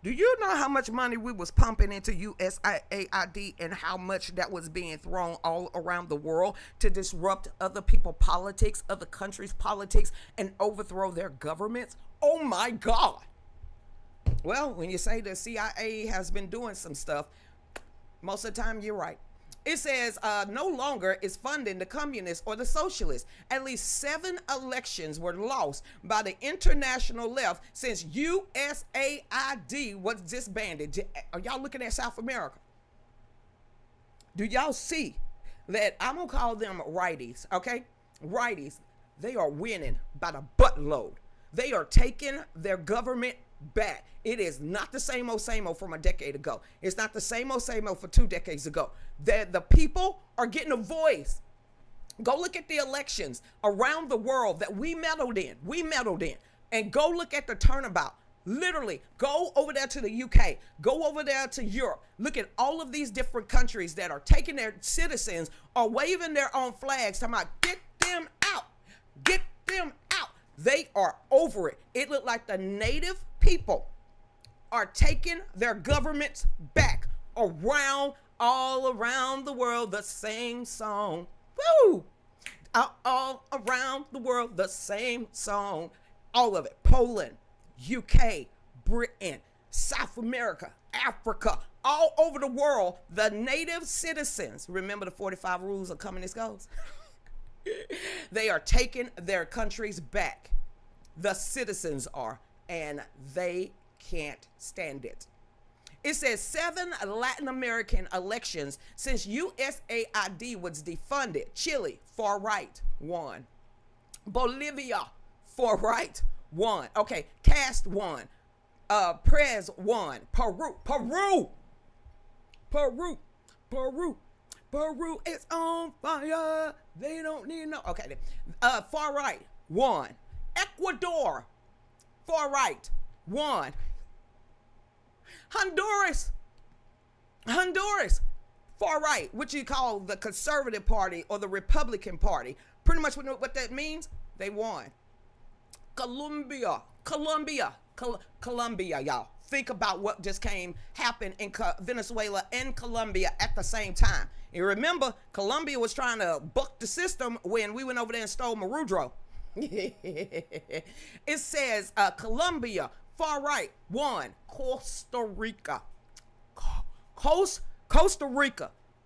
Do you know how much money we was pumping into USAID and how much that was being thrown all around the world to disrupt other people's politics, other countries' politics, and overthrow their governments? Oh my God. Well, when you say the CIA has been doing some stuff, most of the time you're right. It says no longer is funding the communists or the socialists. At least 7 elections were lost by the international left since USAID was disbanded. Are y'all looking at South America? Do y'all see that? I'm going to call them righties, okay? Righties. They are winning by the buttload. They are taking their government back. It is not the same old from a decade ago. It's not the same old for 2 decades ago. The people are getting a voice. Go look at the elections around the world that we meddled in. And go look at the turnabout. Literally, go over there to the UK. Go over there to Europe. Look at all of these different countries that are taking their citizens or waving their own flags, talking about get them out. Get them out. They are over it. It looked like the native people are taking their governments back all around the world, the same song. Woo! All around the world, the same song. All of it. Poland, UK, Britain, South America, Africa, all over the world, the native citizens. Remember the 45 rules of communist goals? They are taking their countries back. The citizens are, and they can't stand it. It says 7 Latin American elections since USAID was defunded. Chile, far right, won. Bolivia, far right, won. Okay, Cast won. Prez won. Peru is on fire. They don't need no. Okay, far right won. Ecuador, far right won. Honduras, far right, which you call the Conservative Party or the Republican Party. Pretty much what that means, they won. Colombia, y'all. Think about what just happened in Venezuela and Colombia at the same time. You remember, Colombia was trying to buck the system when we went over there and stole Marudro. It says Colombia, far right, won. Costa Rica,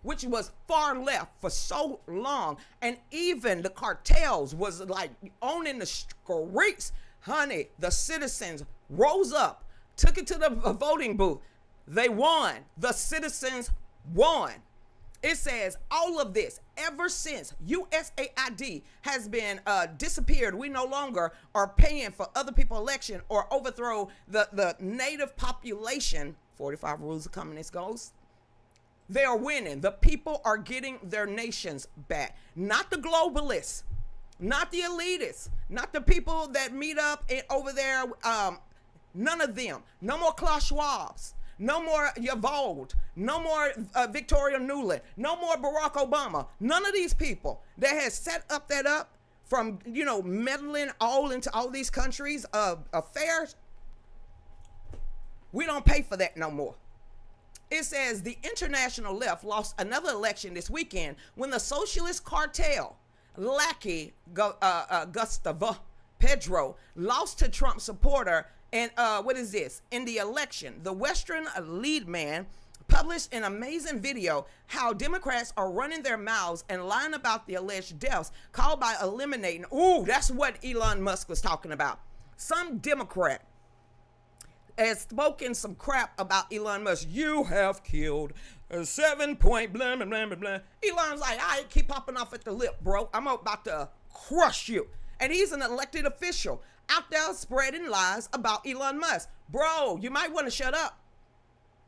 which was far left for so long, and even the cartels was like owning the streets. Honey, the citizens rose up, took it to the voting booth. They won. The citizens won. It says all of this ever since USAID has been disappeared. We no longer are paying for other people's election or overthrow the native population. 45 rules of communist goals. They are winning. The people are getting their nations back. Not the globalists, not the elitists, not the people that meet up over there. None of them. No more Klaus Schwabs. No more Yavold. No more Victoria Nuland. No more Barack Obama. None of these people that has set up from, meddling all into all these countries' affairs. We don't pay for that no more. It says the international left lost another election this weekend when the socialist cartel, lackey Gustavo Pedro, lost to Trump supporter. And in the election, the Western lead man published an amazing video how Democrats are running their mouths and lying about the alleged deaths, called by eliminating. Ooh, that's what Elon Musk was talking about. Some Democrat has spoken some crap about Elon Musk. You have killed a 7-point blah, blah, blah, blah, blah. Elon's like, I keep popping off at the lip, bro. I'm about to crush you. And he's an elected official out there spreading lies about Elon Musk. Bro, you might want to shut up,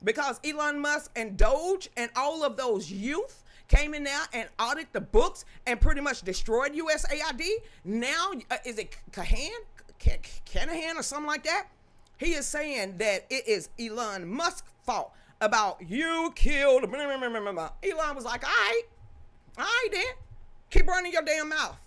because Elon Musk and Doge and all of those youth came in there and audited the books and pretty much destroyed USAID. Now, is it Canahan or something like that? He is saying that it is Elon Musk's fault about you killed. Elon was like, all right then. Keep running your damn mouth.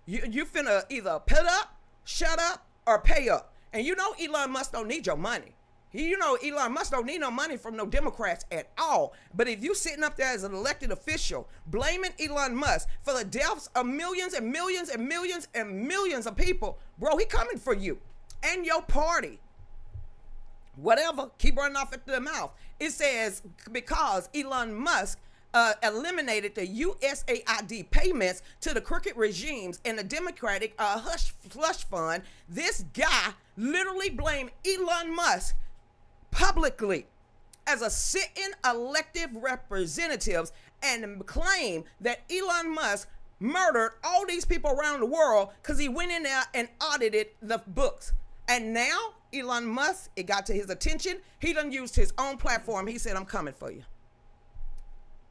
You finna either put up, shut up, or pay up. And Elon Musk don't need your money. Elon Musk don't need no money from no Democrats at all. But if you sitting up there as an elected official blaming Elon Musk for the deaths of millions and millions and millions and millions of people, bro, he coming for you and your party. whatever, keep running off at the mouth. It says because Elon Musk eliminated the USAID payments to the crooked regimes and the Democratic slush fund, this guy literally blamed Elon Musk publicly as a sitting elected representatives and claimed that Elon Musk murdered all these people around the world because he went in there and audited the books. And now Elon Musk, it got to his attention. He done used his own platform. He said, I'm coming for you.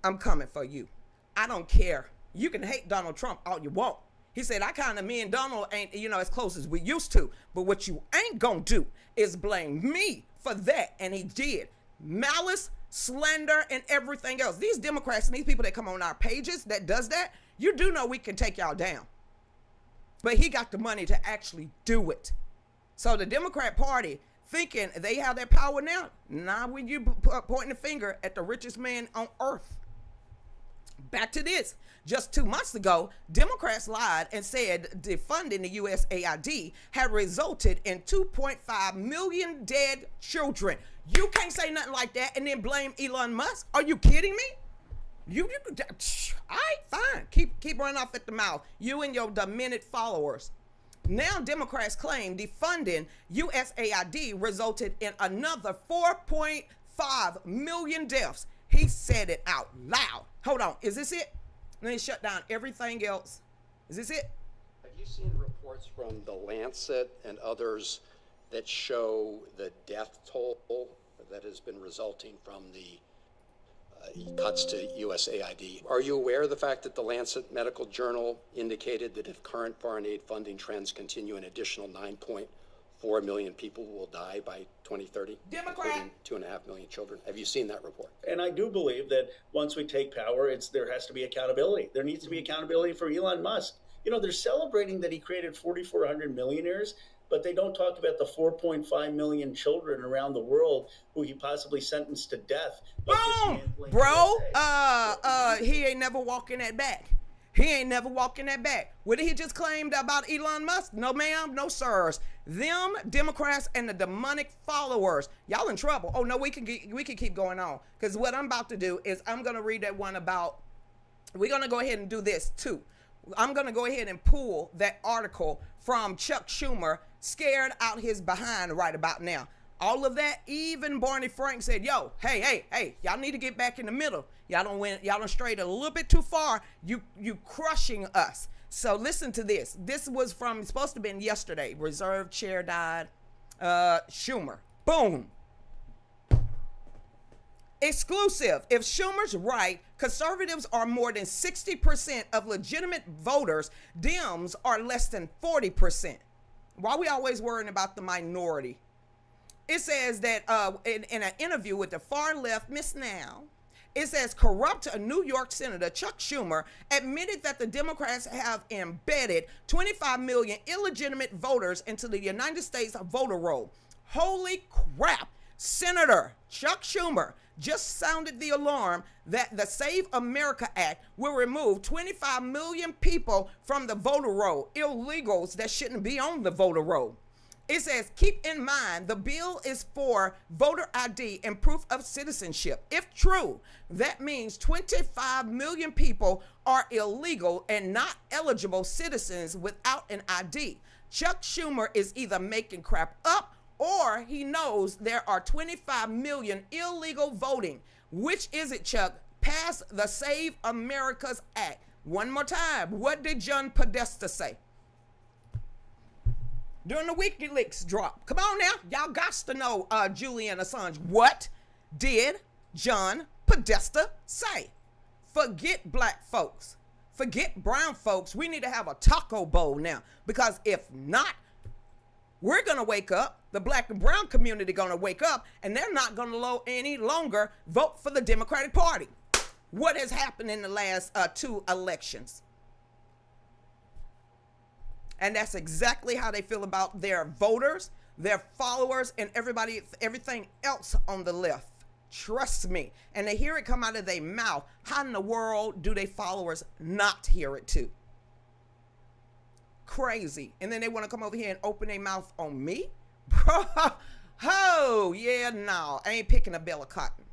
I'm coming for you. I don't care. You can hate Donald Trump all you want. He said, me and Donald ain't, as close as we used to. But what you ain't gonna do is blame me for that. And he did. Malice, slander, and everything else. These Democrats and these people that come on our pages that does that, you do know we can take y'all down. But he got the money to actually do it. So the Democrat Party thinking they have that power now. Nah, when you pointing the finger at the richest man on earth. Back to this. Just 2 months ago, Democrats lied and said defunding the USAID had resulted in 2.5 million dead children. You can't say nothing like that and then blame Elon Musk. Are you kidding me? You all right, fine. Keep running off at the mouth. You and your demented followers. Now Democrats claim defunding USAID resulted in another 4.5 million deaths. He said it out loud. Hold on, is this it? Let me shut down everything else. Is this it? Have you seen reports from The Lancet and others that show the death toll that has been resulting from the cuts to USAID? Are you aware of the fact that the Lancet Medical Journal indicated that if current foreign aid funding trends continue, an additional 9.4 million people will die by 2030, Democrat. including 2.5 million children? Have you seen that report? And I do believe that once we take power, there has to be accountability. There needs to be accountability for Elon Musk. They're celebrating that he created 4,400 millionaires, but they don't talk about the 4.5 million children around the world who he possibly sentenced to death. Boom, bro. He ain't never walking that back. He ain't never walking that back. What did he just claim about Elon Musk? No, ma'am, no, sirs. Them Democrats and the demonic followers, y'all in trouble. Oh no, we can keep going on, because what I'm about to do is I'm gonna read that one about. We're gonna go ahead and do this too. I'm gonna go ahead and pull that article from Chuck Schumer, scared out his behind right about now. All of that, even Barney Frank said, yo, hey, y'all need to get back in the middle. Y'all don't strayed a little bit too far. You crushing us. So listen to this. This was from, supposed to have been yesterday. Reserve chair died. Schumer. Boom. Exclusive. If Schumer's right, conservatives are more than 60% of legitimate voters. Dems are less than 40%. Why are we always worrying about the minority? It says that in an interview with the far left, Miss Now, it says corrupt New York Senator Chuck Schumer admitted that the Democrats have embedded 25 million illegitimate voters into the United States voter roll. Holy crap. Senator Chuck Schumer just sounded the alarm that the Save America Act will remove 25 million people from the voter roll, illegals that shouldn't be on the voter roll. It says, keep in mind, the bill is for voter ID and proof of citizenship. If true, that means 25 million people are illegal and not eligible citizens without an ID. Chuck Schumer is either making crap up or he knows there are 25 million illegal voting. Which is it, Chuck? Pass the Save America's Act. One more time. What did John Podesta say during the WikiLeaks drop? Come on now. Y'all got to know Julian Assange. What did John Podesta say? Forget black folks. Forget brown folks. We need to have a taco bowl now. Because if not, we're going to wake up. The black and brown community going to wake up. And they're not going to any longer vote for the Democratic Party. What has happened in the last 2 elections? And that's exactly how they feel about their voters, their followers, and everything else on the left. Trust me. And they hear it come out of their mouth. How in the world do their followers not hear it too? Crazy. And then they want to come over here and open their mouth on me? Bro, Oh, yeah, no. I ain't picking a bale of cotton.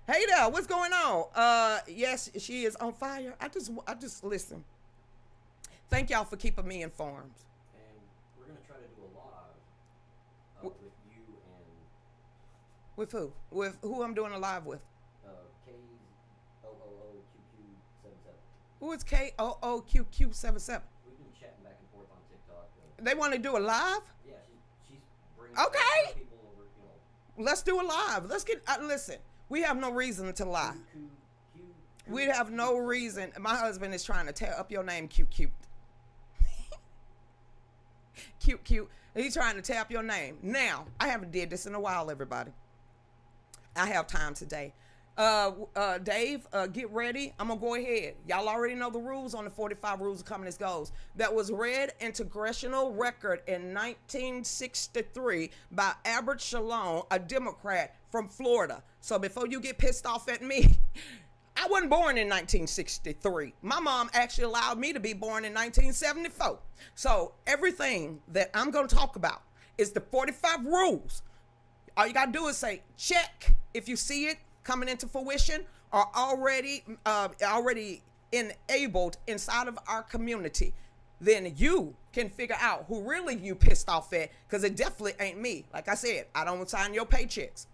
Hey there, what's going on? Yes, she is on fire. I just listen. Thank y'all for keeping me informed. And we're going to try to do a live with you and With who? With who I'm doing a live with? KOOQQ77. Who is KOOQQ77? We've been chatting back and forth on TikTok. They want to do a live? Yeah, she's bringing Okay. people over, Let's do a live. Let's get, listen, we have no reason to lie. We have no reason. My husband is trying to tear up your name, cute. Cute. He's trying to tear up your name. Now, I haven't did this in a while, everybody. I have time today. Dave, get ready. I'm going to go ahead. Y'all already know the rules on the 45 Rules of Commonest Goals that was read into congressional record in 1963 by Albert Shalom, a Democrat from Florida. So before you get pissed off at me, I wasn't born in 1963. My mom actually allowed me to be born in 1974. So everything that I'm going to talk about is the 45 rules. All you got to do is say check if you see it coming into fruition or already enabled inside of our community. Then you can figure out who really you pissed off at, because it definitely ain't me. Like I said, I don't sign your paychecks.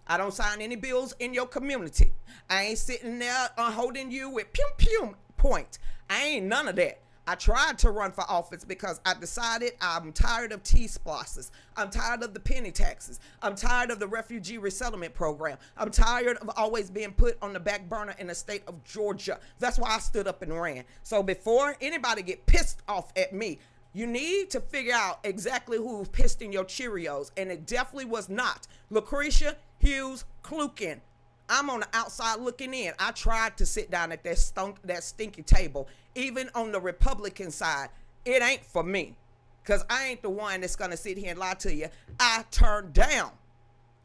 I don't sign any bills in your community. I ain't sitting there holding you with pum point. I ain't none of that. I tried to run for office because I decided I'm tired of T-splosses. I'm tired of the penny taxes. I'm tired of the refugee resettlement program. I'm tired of always being put on the back burner in the state of Georgia. That's why I stood up and ran. So before anybody get pissed off at me, you need to figure out exactly who pissed in your Cheerios. And it definitely was not Lucretia Hughes Klukin. I'm on the outside looking in. I tried to sit down at that stinky table. Even on the Republican side, it ain't for me. Because I ain't the one that's going to sit here and lie to you. I turned down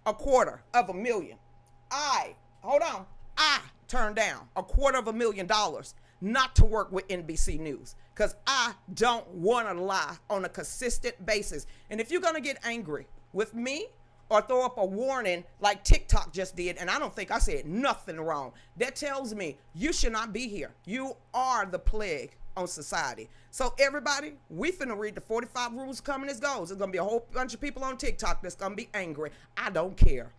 $250,000. I turned down $250,000 not to work with NBC News. Because I don't want to lie on a consistent basis. And if you're going to get angry with me, or throw up a warning like TikTok just did, and I don't think I said nothing wrong, that tells me you should not be here. You are the plague on society. So everybody, we finna read the 45 Rules Commonest Goals. There's gonna be a whole bunch of people on TikTok that's gonna be angry. I don't care.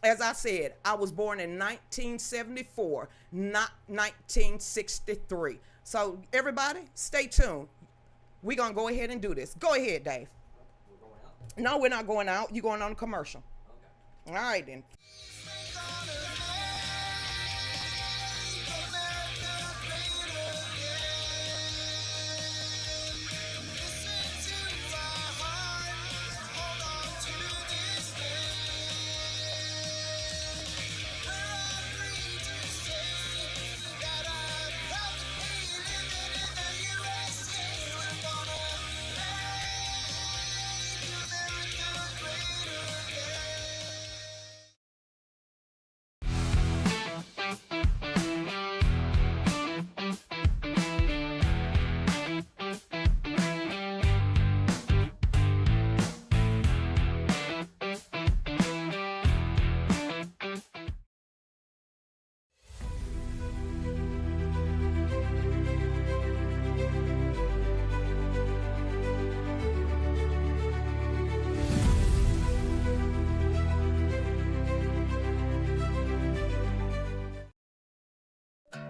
As I said, I was born in 1974, not 1963. So everybody, stay tuned. We're gonna go ahead and do this. Go ahead, Dave. No, we're not going out. You're going on a commercial. Okay. All right, then.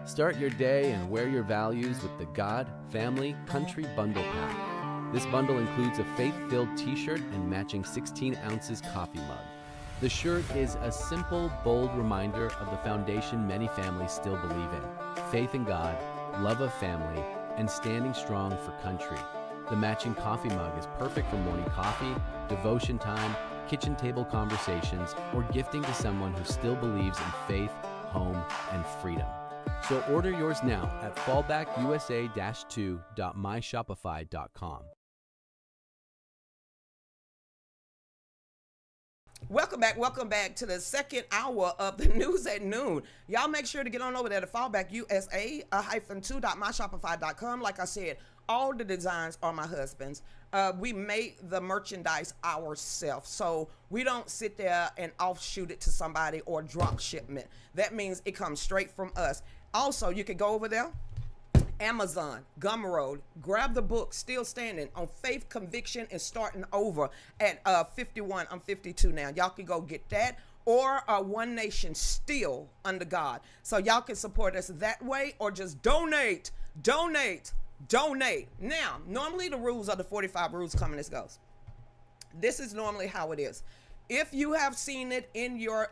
Start your day and wear your values with the God, Family, Country Bundle Pack. This bundle includes a faith-filled t-shirt and matching 16 ounces coffee mug. The shirt is a simple, bold reminder of the foundation many families still believe in: faith in God, love of family, and standing strong for country. The matching coffee mug is perfect for morning coffee, devotion time, kitchen table conversations, or gifting to someone who still believes in faith, home, and freedom. So order yours now at fallbackusa-2.myshopify.com. Welcome back to the second hour of the News at Noon. Y'all make sure to get on over there to fallbackusa-2.myshopify.com. Like I said, all the designs are my husband's. We make the merchandise ourselves. So we don't sit there and offshoot it to somebody or drop shipment. That means it comes straight from us. Also, you can go over there, Amazon, Gumroad, grab the book, Still Standing, on Faith, Conviction, and Starting Over at 51. I'm 52 now. Y'all can go get that. Or One Nation, Still Under God. So y'all can support us that way, or just donate. Now, normally the rules are the 45 rules, coming as goes. This is normally how it is. If you have seen it in your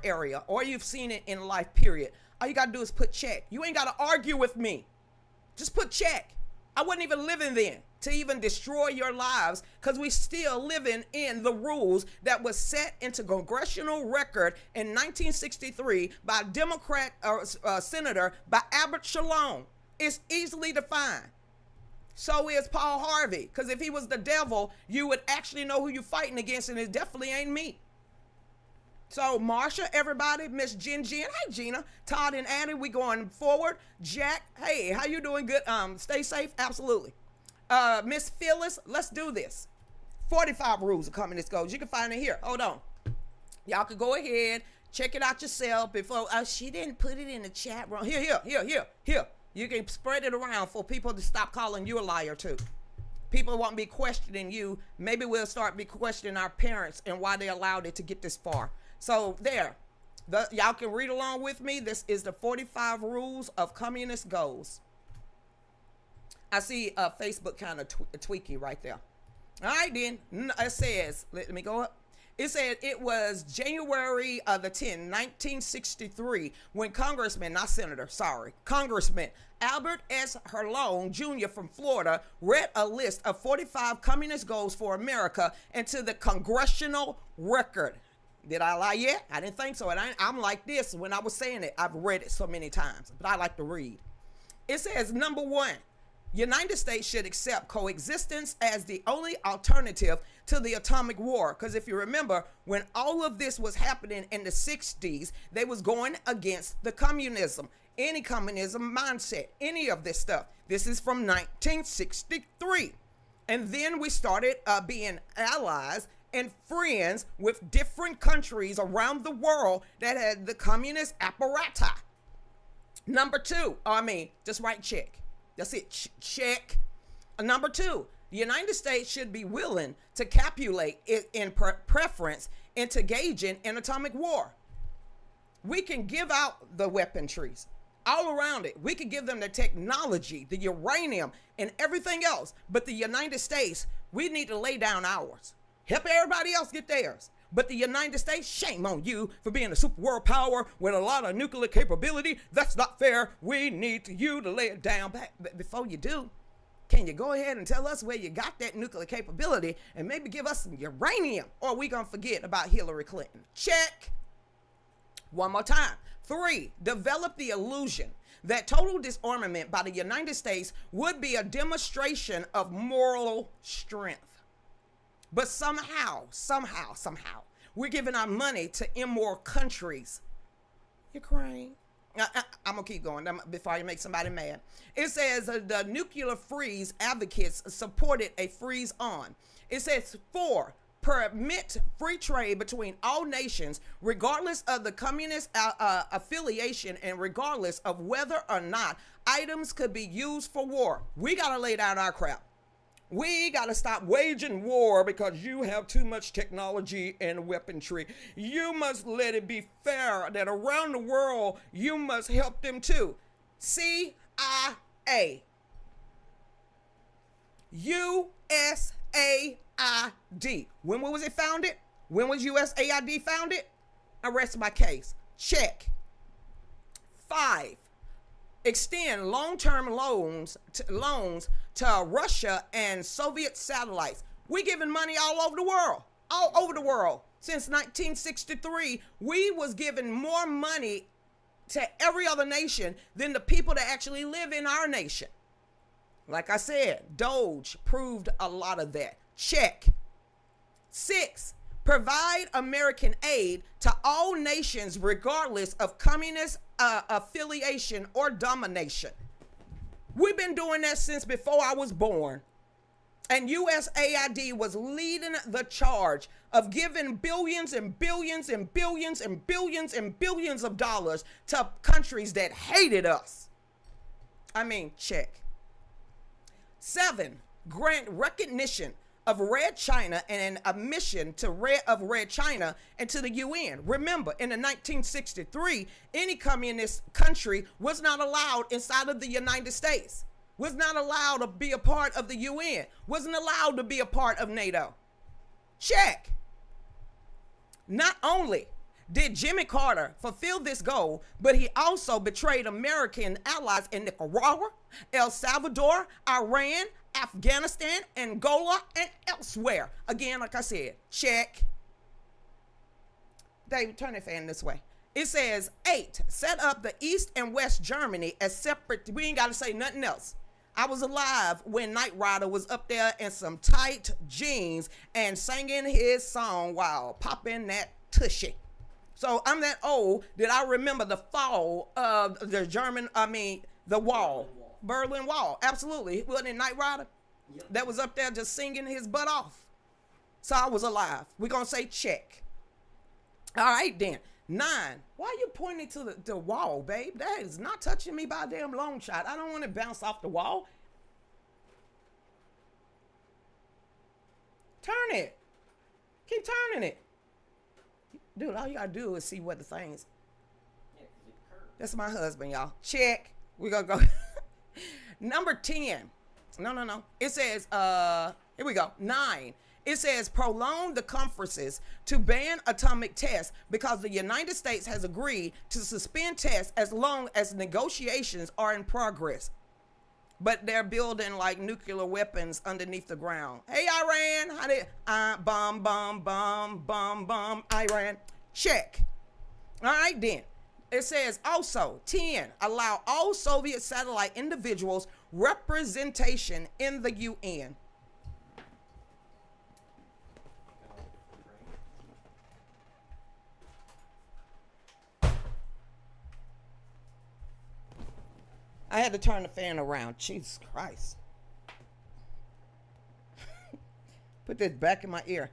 area, or you've seen it in life, period, all you got to do is put check. You ain't got to argue with me. Just put check. I wasn't even living then to even destroy your lives, because we still living in the rules that was set into congressional record in 1963 by Democrat Senator by Albert Shalom. It's easily defined. So is Paul Harvey, because if he was the devil, you would actually know who you're fighting against, and it definitely ain't me. So Marsha, everybody, Miss Jen, hey Gina, Todd and Addie, we going forward. Jack, hey, how you doing? Good. Stay safe, absolutely. Miss Phyllis, let's do this. 45 rules of coming this goes. You can find it here. Hold on. Y'all can go ahead, check it out yourself before. She didn't put it in the chat room. Here. You can spread it around for people to stop calling you a liar too. People won't be questioning you. Maybe we'll start be questioning our parents and why they allowed it to get this far. So there, y'all can read along with me. This is the 45 rules of communist goals. I see Facebook kind of tweaky right there. All right, then. It says, let me go up. It said it was January the 10th, 1963, when Congressman Albert S. Herlone Jr. from Florida read a list of 45 communist goals for America into the congressional record. Did I lie yet? I didn't think so. And I'm like this when I was saying it. I've read it so many times, but I like to read. It says, number 1, United States should accept coexistence as the only alternative to the atomic war. Because if you remember, when all of this was happening in the 60s, they was going against the communism, any communism mindset, any of this stuff. This is from 1963. And then we started being allies and friends with different countries around the world that had the communist apparatus. Number 2, just write check. That's it, check. Number 2, the United States should be willing to capitulate in preference into engaging in atomic war. We can give out the weaponries all around it. We could give them the technology, the uranium, and everything else. But the United States, we need to lay down ours. Help everybody else get theirs. But the United States, shame on you for being a super world power with a lot of nuclear capability. That's not fair. We need you to lay it down. But before you do, can you go ahead and tell us where you got that nuclear capability and maybe give us some uranium? Or are we going to forget about Hillary Clinton? Check. One more time. 3, develop the illusion that total disarmament by the United States would be a demonstration of moral strength. But somehow, we're giving our money to immoral countries. Ukraine. I'm going to keep going before you make somebody mad. It says the nuclear freeze advocates supported a freeze on. It says 4, permit free trade between all nations, regardless of the communist affiliation and regardless of whether or not items could be used for war. We got to lay down our crap. We got to stop waging war because you have too much technology and weaponry. You must let it be fair that around the world, you must help them too. CIA. USAID. When was it founded? When was USAID founded? I rest my case. Check. 5. Extend long-term loans to Russia and Soviet satellites. We're giving money all over the world. Since 1963, we was giving more money to every other nation than the people that actually live in our nation. Like I said, Doge proved a lot of that. Check. 6, provide American aid to all nations regardless of communist affiliation or domination. We've been doing that since before I was born. And USAID was leading the charge of giving billions and billions and billions and billions and billions of dollars to countries that hated us. I mean, check. 7, grant recognition of Red China and a mission to Red China into the UN. Remember, in the 1963, any communist country was not allowed inside of the United States, was not allowed to be a part of the UN, wasn't allowed to be a part of NATO. Check. Not only did Jimmy Carter fulfill this goal, but he also betrayed American allies in Nicaragua, El Salvador, Iran, Afghanistan, Angola, and elsewhere. Again, like I said, check. Dave, turn the fan this way. It says 8, set up the East and West Germany as separate. We ain't got to say nothing else. I was alive when Knight Rider was up there in some tight jeans and singing his song while popping that tushy. So I'm that old that I remember the fall of the wall. Berlin Wall. Absolutely. Wasn't it Knight Rider? Yep. That was up there just singing his butt off. So I was alive. We're going to say check. All right, then. 9. Why are you pointing to the wall, babe? That is not touching me by a damn long shot. I don't want to bounce off the wall. Turn it. Keep turning it. Dude, all you got to do is see what the things. That's my husband, y'all. Check. We're going to go. Number 10. No. It says, here we go. 9. It says prolong the conferences to ban atomic tests because the United States has agreed to suspend tests as long as negotiations are in progress. But they're building like nuclear weapons underneath the ground. Hey, Iran, how did bomb, Iran. Check. All right, then. It says also 10, allow all Soviet satellite individuals representation in the UN. I had to turn the fan around. Jesus Christ. Put this back in my ear.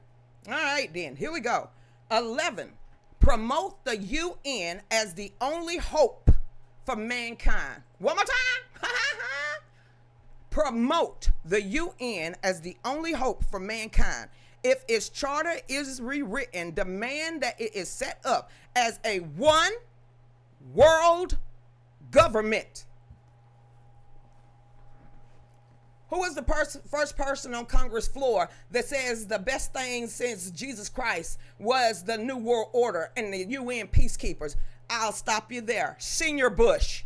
All right, then. Here we go. 11. Promote the UN as the only hope for mankind. One more time. Promote the UN as the only hope for mankind. If its charter is rewritten, demand that it is set up as a one world government. Who was the first person on Congress floor that says the best thing since Jesus Christ was the New World Order and the UN peacekeepers? I'll stop you there. Senior Bush.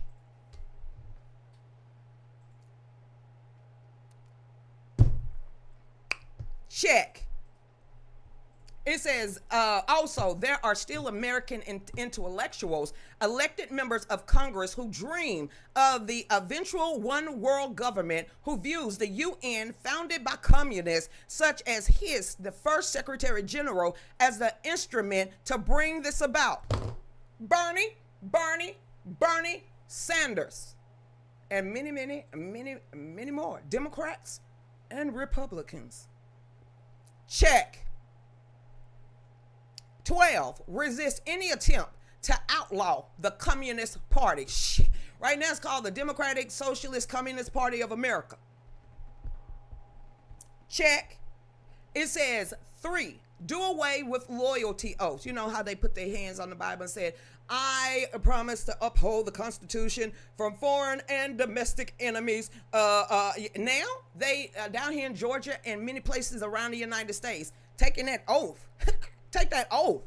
Check. It says also there are still American intellectuals, elected members of Congress who dream of the eventual one world government who views the UN founded by communists such as the first Secretary General as the instrument to bring this about. Bernie Sanders and many more Democrats and Republicans. Check. 12, resist any attempt to outlaw the Communist Party. Right now it's called the Democratic Socialist Communist Party of America. Check. It says 3, do away with loyalty oaths. You know how they put their hands on the Bible and said, I promise to uphold the Constitution from foreign and domestic enemies. Now they, down here in Georgia and many places around the United States, taking that oath. Take that oath.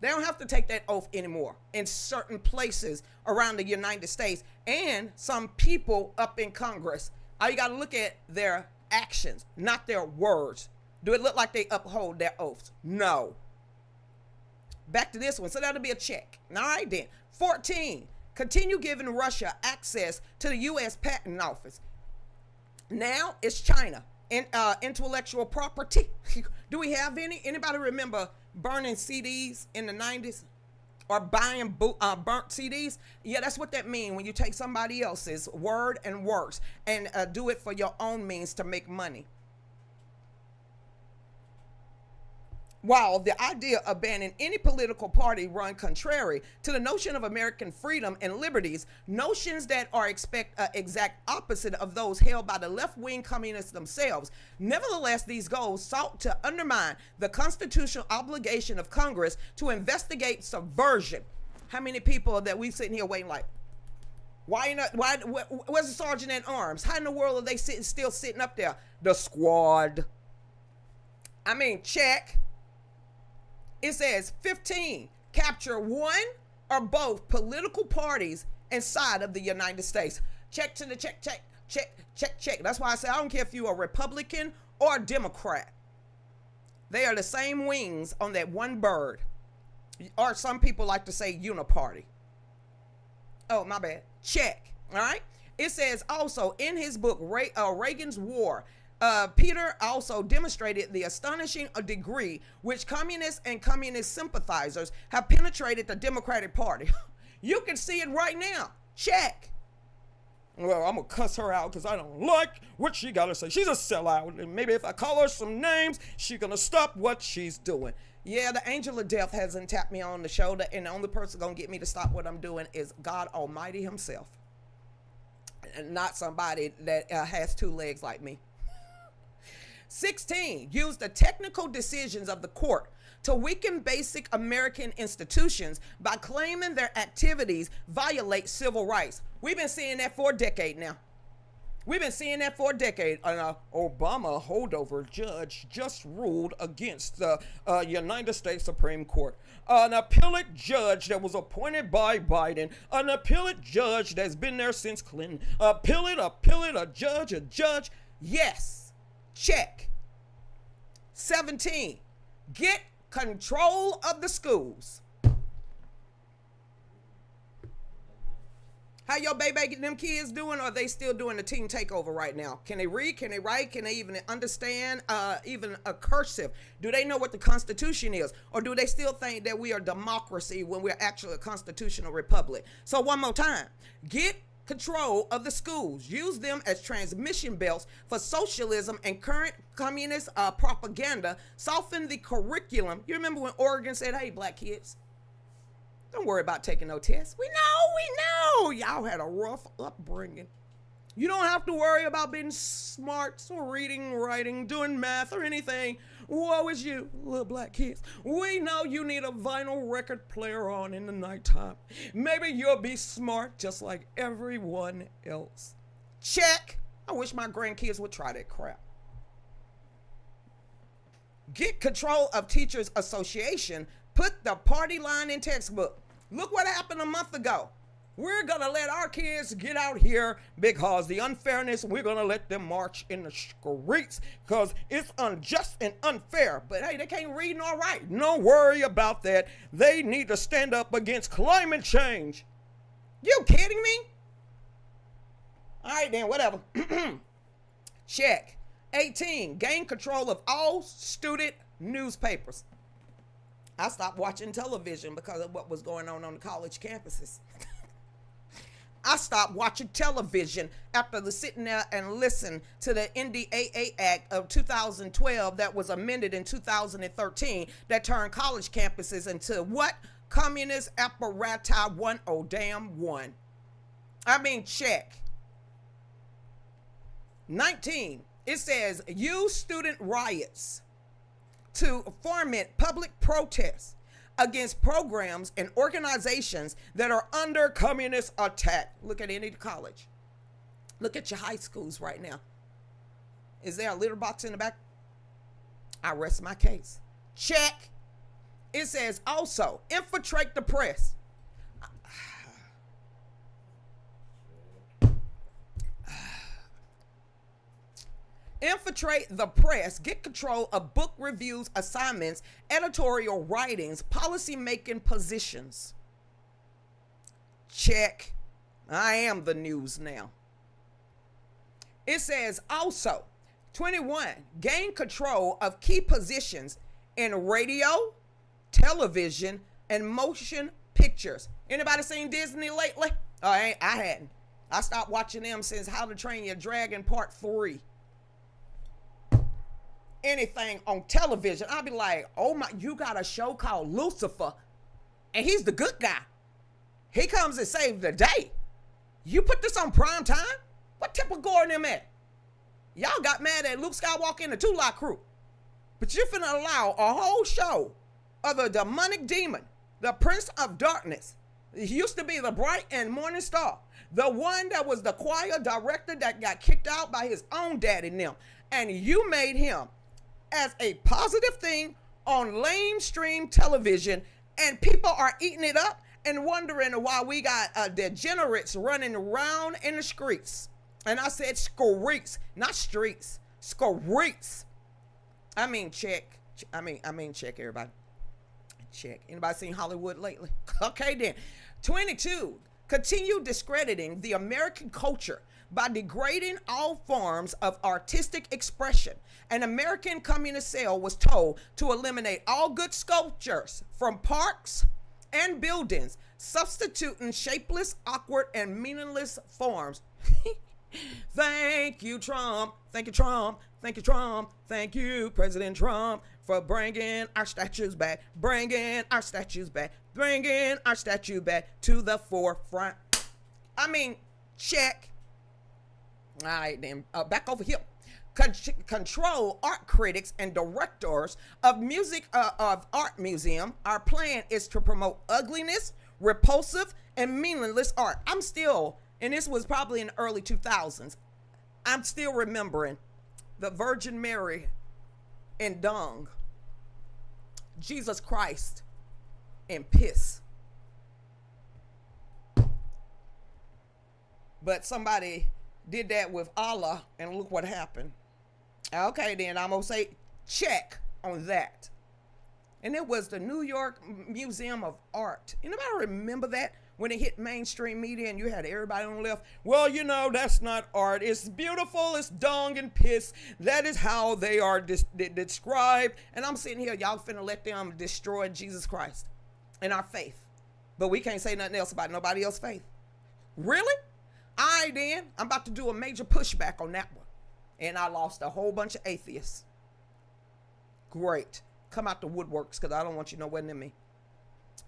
They don't have to take that oath anymore in certain places around the United States and some people up in Congress. All you got to look at their actions, not their words. Do it look like they uphold their oaths? No. Back to this one. So that'll be a check. All right, then. 14, continue giving Russia access to the U.S. Patent Office. Now it's China. Intellectual property. Do we have anybody remember burning CDs in the 90s or buying burnt CDs? Yeah, that's what that means when you take somebody else's word and works and do it for your own means to make money. While the idea of banning any political party run contrary to the notion of American freedom and liberties, notions that are exact opposite of those held by the left-wing communists themselves. Nevertheless, these goals sought to undermine the constitutional obligation of Congress to investigate subversion. How many people that we sitting here waiting like, where's the sergeant at arms? How in the world are they still sitting up there? The squad. I mean, check. It says 15, capture one or both political parties inside of the United States. Check to the check. That's why I say I don't care if you're a Republican or a Democrat. They are the same wings on that one bird. Or some people like to say uniparty. Oh, my bad. Check. All right. It says also in his book, Reagan's War, Peter also demonstrated the astonishing degree which communists and communist sympathizers have penetrated the Democratic Party. You can see it right now. Check. Well, I'm going to cuss her out because I don't like what she got to say. She's a sellout. And maybe if I call her some names, she's going to stop what she's doing. Yeah, the angel of death hasn't tapped me on the shoulder, and the only person going to get me to stop what I'm doing is God Almighty himself. And not somebody that has two legs like me. 16, use the technical decisions of the court to weaken basic American institutions by claiming their activities violate civil rights. We've been seeing that for a decade now. We've been seeing that for a decade. An Obama holdover judge just ruled against the United States Supreme Court. An appellate judge that was appointed by Biden. An appellate judge that's been there since Clinton. A judge. Yes. Check. 17, get control of the schools. How your baby them kids doing? Or are they still doing the team takeover right now? Can they read? Can they write? Can they even understand even a cursive? Do they know what the Constitution is? Or do they still think that we are democracy when we're actually a constitutional republic? So one more time, get control of the schools. Use them as transmission belts for socialism and current communist propaganda. Soften the curriculum. You remember when Oregon said, hey, black kids, don't worry about taking no tests. We know. Y'all had a rough upbringing. You don't have to worry about being smart or reading, writing, doing math or anything. Woe is you, little black kids. We know you need a vinyl record player on in the nighttime. Maybe you'll be smart just like everyone else. Check. I wish my grandkids would try that crap. Get control of Teachers Association. Put the party line in textbook. Look what happened a month ago. We're going to let our kids get out here because the unfairness, we're going to let them march in the streets because it's unjust and unfair. But hey, they can't read nor write. No worry about that. They need to stand up against climate change. You kidding me? All right, then, whatever. Check. 18, gain control of all student newspapers. I stopped watching television because of what was going on the college campuses. I stopped watching television after sitting there and listening to the NDAA Act of 2012 that was amended in 2013 that turned college campuses into what? Communist apparatus 101. I mean, check. 19, it says use student riots to foment public protests against programs and organizations that are under communist attack. Look at any college. Look at your high schools right now. Is there a litter box in the back? I rest my case. Check. It says also infiltrate the press. Infiltrate the press, get control of book reviews, assignments, editorial writings, policy-making positions. Check. I am the news now. It says also, 21, gain control of key positions in radio, television, and motion pictures. Anybody seen Disney lately? I hadn't. I stopped watching them since How to Train Your Dragon Part 3. anything on television, I'd be like, oh my, you got a show called Lucifer, and he's the good guy. He comes and saves the day. You put this on prime time? What Temple Gordon them at? Y'all got mad at Luke Skywalker and the Tulak crew. But you're finna allow a whole show of the demonic demon, the prince of darkness. He used to be the bright and morning star. The one that was the choir director that got kicked out by his own daddy and them. And you made him as a positive thing on lamestream television, and people are eating it up and wondering why we got degenerates running around in the streets. And I said streets, not streets, streets. I mean check. I mean check, everybody. Check. Anybody seen Hollywood lately? Okay then. 22. Continue discrediting the American culture by degrading all forms of artistic expression. An American communist cell was told to eliminate all good sculptures from parks and buildings, substituting shapeless, awkward, and meaningless forms. Thank you, Trump. Thank you, Trump. Thank you, Trump. Thank you, President Trump, for bringing our statues back, bringing our statues back, bringing our statue back to the forefront. I mean, check. All right, then back over here. Control art critics and directors of of art museum. Our plan is to promote ugliness, repulsive, and meaningless art. I'm still, and this was probably in the early 2000s, I'm still remembering the Virgin Mary and dung, Jesus Christ and piss. But somebody did that with Allah, and look what happened. Okay, then I'm gonna say check on that. And it was the New York Museum of Art. Anybody remember that when it hit mainstream media and you had everybody on the left? Well, you know, that's not art. It's beautiful. It's dung and piss. That is how they are described. And I'm sitting here, y'all finna let them destroy Jesus Christ and our faith. But we can't say nothing else about nobody else's faith. Really? All right, then. I'm about to do a major pushback on that one. And I lost a whole bunch of atheists. Great. Come out the woodworks, because I don't want you nowhere near me.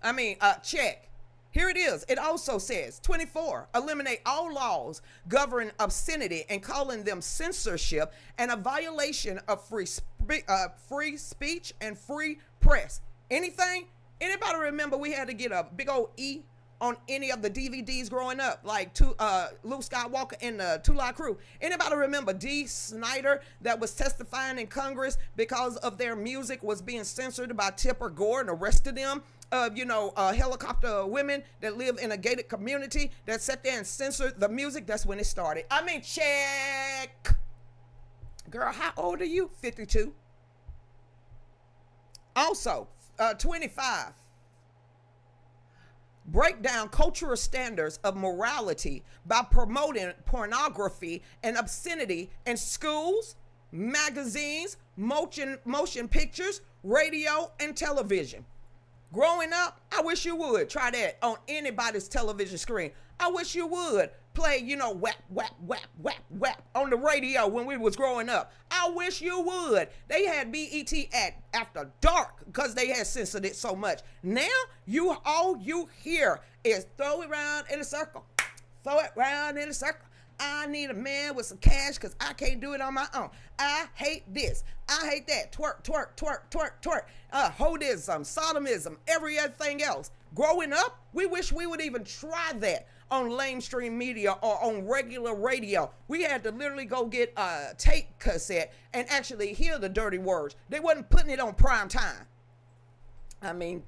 I mean, check. Here it is. It also says, 24, eliminate all laws governing obscenity and calling them censorship and a violation of free speech and free press. Anything? Anybody remember we had to get a big old E on any of the DVDs growing up, like Luke Skywalker and the Tulak crew? Anybody remember D. Snyder that was testifying in Congress because of their music was being censored by Tipper Gore and arrested them? Helicopter women that live in a gated community that sat there and censored the music. That's when it started. I mean, check. Girl, how old are you? 52. Also, 25. Break down cultural standards of morality by promoting pornography and obscenity in schools, magazines, motion pictures, radio, and television. Growing up, I wish you would try that on anybody's television screen. I wish you would play, whap, whap, whap, whap, whap on the radio when we was growing up. I wish you would. They had BET at after dark because they had censored it so much. Now, all you hear is throw it around in a circle. Throw it around in a circle. I need a man with some cash because I can't do it on my own. I hate this. I hate that. Twerk, twerk, twerk, twerk, twerk. Holdism, sodomism, every other thing else. Growing up, we wish we would even try that on lamestream media or on regular radio. We had to literally go get a tape cassette and actually hear the dirty words. They wasn't putting it on prime time. I mean,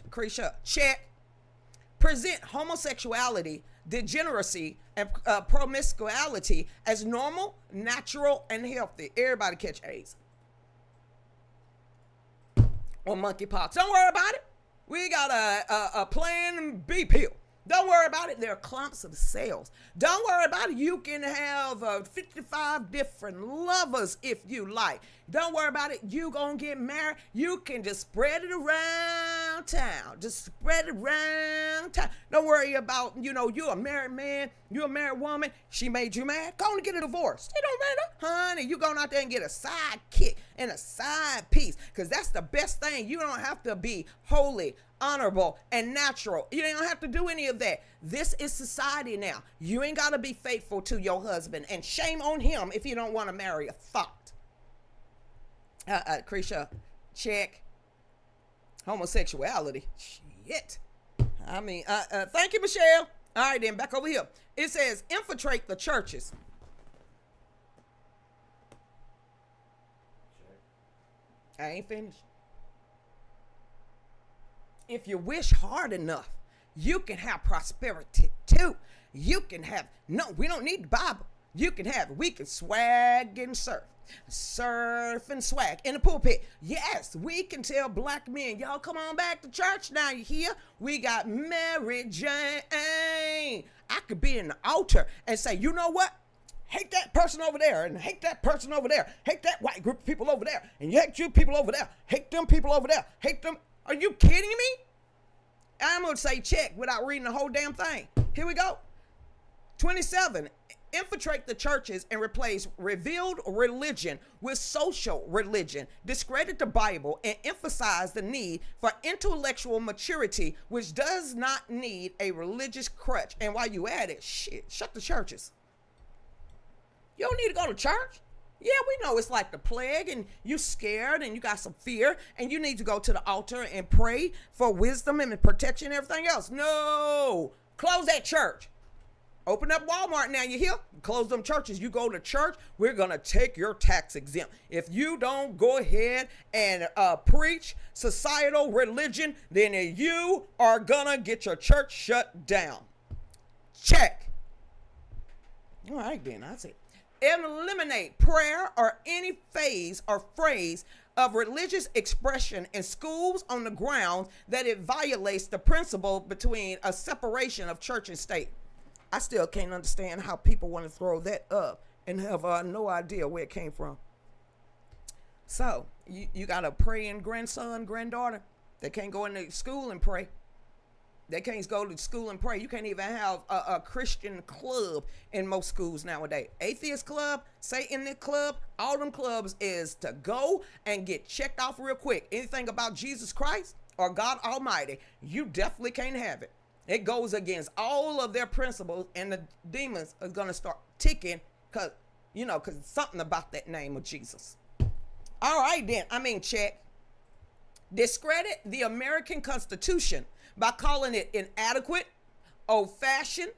Krisha, check. Present homosexuality, degeneracy, and promiscuity as normal, natural, and healthy. Everybody catch AIDS or monkeypox. Don't worry about it. We got a plan B pill. Don't worry about it. There are clumps of cells. Don't worry about it. You can have 55 different lovers if you like. Don't worry about it. You gonna get married. You can just spread it around around town. Just spread it around town. Don't worry about, you're a married man, you're a married woman. She made you mad. Go on and get a divorce. It don't matter, honey. You going out there and get a side kick and a side piece, because that's the best thing. You don't have to be holy, honorable, and natural. You don't have to do any of that. This is society now. You ain't got to be faithful to your husband, and shame on him if you don't want to marry a thought. Krisha, check. Homosexuality. Shit. Thank you, Michelle. All right, then, back over here. It says, infiltrate the churches. I ain't finished. If you wish hard enough, you can have prosperity too. You can have, we don't need the Bible. You can have it. We can swag and surf. Surf and swag in the pulpit. Yes, we can tell black men, y'all come on back to church now, you hear? We got Mary Jane. I could be in the altar and say, you know what? Hate that person over there, and hate that person over there. Hate that white group of people over there, and you hate you people over there. Hate them people over there. Hate them. Are you kidding me? I'm going to say check without reading the whole damn thing. Here we go. 27. Infiltrate the churches and replace revealed religion with social religion. Discredit the Bible and emphasize the need for intellectual maturity, which does not need a religious crutch. And while you at it, shut the churches. You don't need to go to church. Yeah, we know it's like the plague, and you scared and you got some fear, and you need to go to the altar and pray for wisdom and protection and everything else. No, close that church. Open up Walmart now, you hear? Close them churches. You go to church, we're going to take your tax exempt. If you don't go ahead and preach societal religion, then you are going to get your church shut down. Check. All right, then, that's it. Eliminate prayer or any phase or phrase of religious expression in schools on the grounds that it violates the principle between a separation of church and state. I still can't understand how people want to throw that up and have no idea where it came from. So you got a praying grandson, granddaughter that can't go into school and pray. They can't go to school and pray. You can't even have a Christian club in most schools nowadays. Atheist club, Satanist club, all them clubs is to go and get checked off real quick. Anything about Jesus Christ or God Almighty, you definitely can't have it. It goes against all of their principles, and the demons are going to start ticking because something about that name of Jesus. All right, then. Check. Discredit the American Constitution by calling it inadequate, old-fashioned,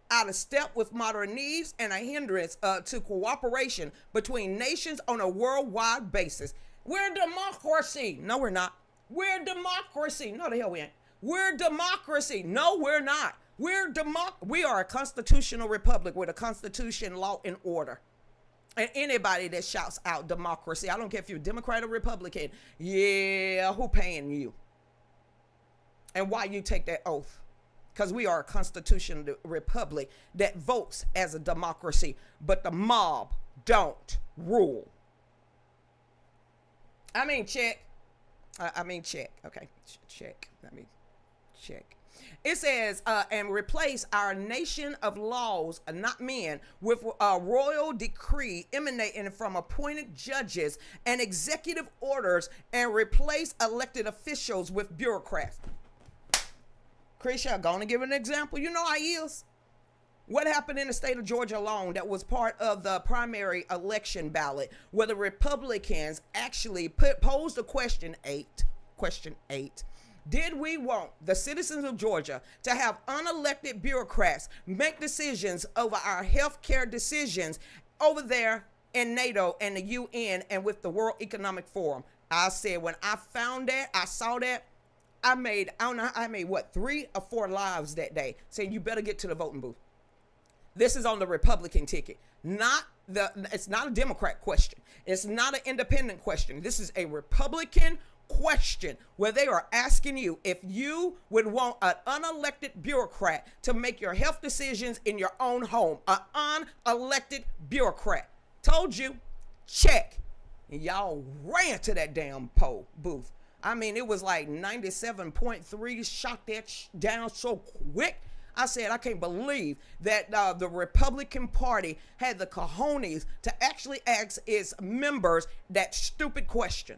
out of step with modern needs, and a hindrance to cooperation between nations on a worldwide basis. We're a democracy. No, we're not. We're a democracy. No, the hell we ain't. We're democracy. No, we're not. We are a constitutional republic with a constitution, law, and order. And anybody that shouts out democracy, I don't care if you're Democrat or Republican, yeah, who paying you? And why you take that oath? Because we are a constitutional republic that votes as a democracy, but the mob don't rule. Check. Check. Okay, check. Check. It says, and replace our nation of laws, not men, with a royal decree emanating from appointed judges and executive orders, and replace elected officials with bureaucrats. Krisha, I'm going to give an example. You know how he is. What happened in the state of Georgia alone that was part of the primary election ballot, where the Republicans actually posed a question 8. Did we want the citizens of Georgia to have unelected bureaucrats make decisions over our health care decisions over there in NATO and the UN and with the World Economic Forum? I said, when I found that, I saw that, I made 3 or 4 lives that day saying you better get to the voting booth. This is on the Republican ticket. It's not a Democrat question. It's not an independent question. This is a Republican question where they are asking you if you would want an unelected bureaucrat to make your health decisions in your own home. An unelected bureaucrat. Told you, check. And y'all ran to that damn poll booth. I mean, it was like 97.3, shot that down so quick. I said, I can't believe that the Republican Party had the cojones to actually ask its members that stupid question.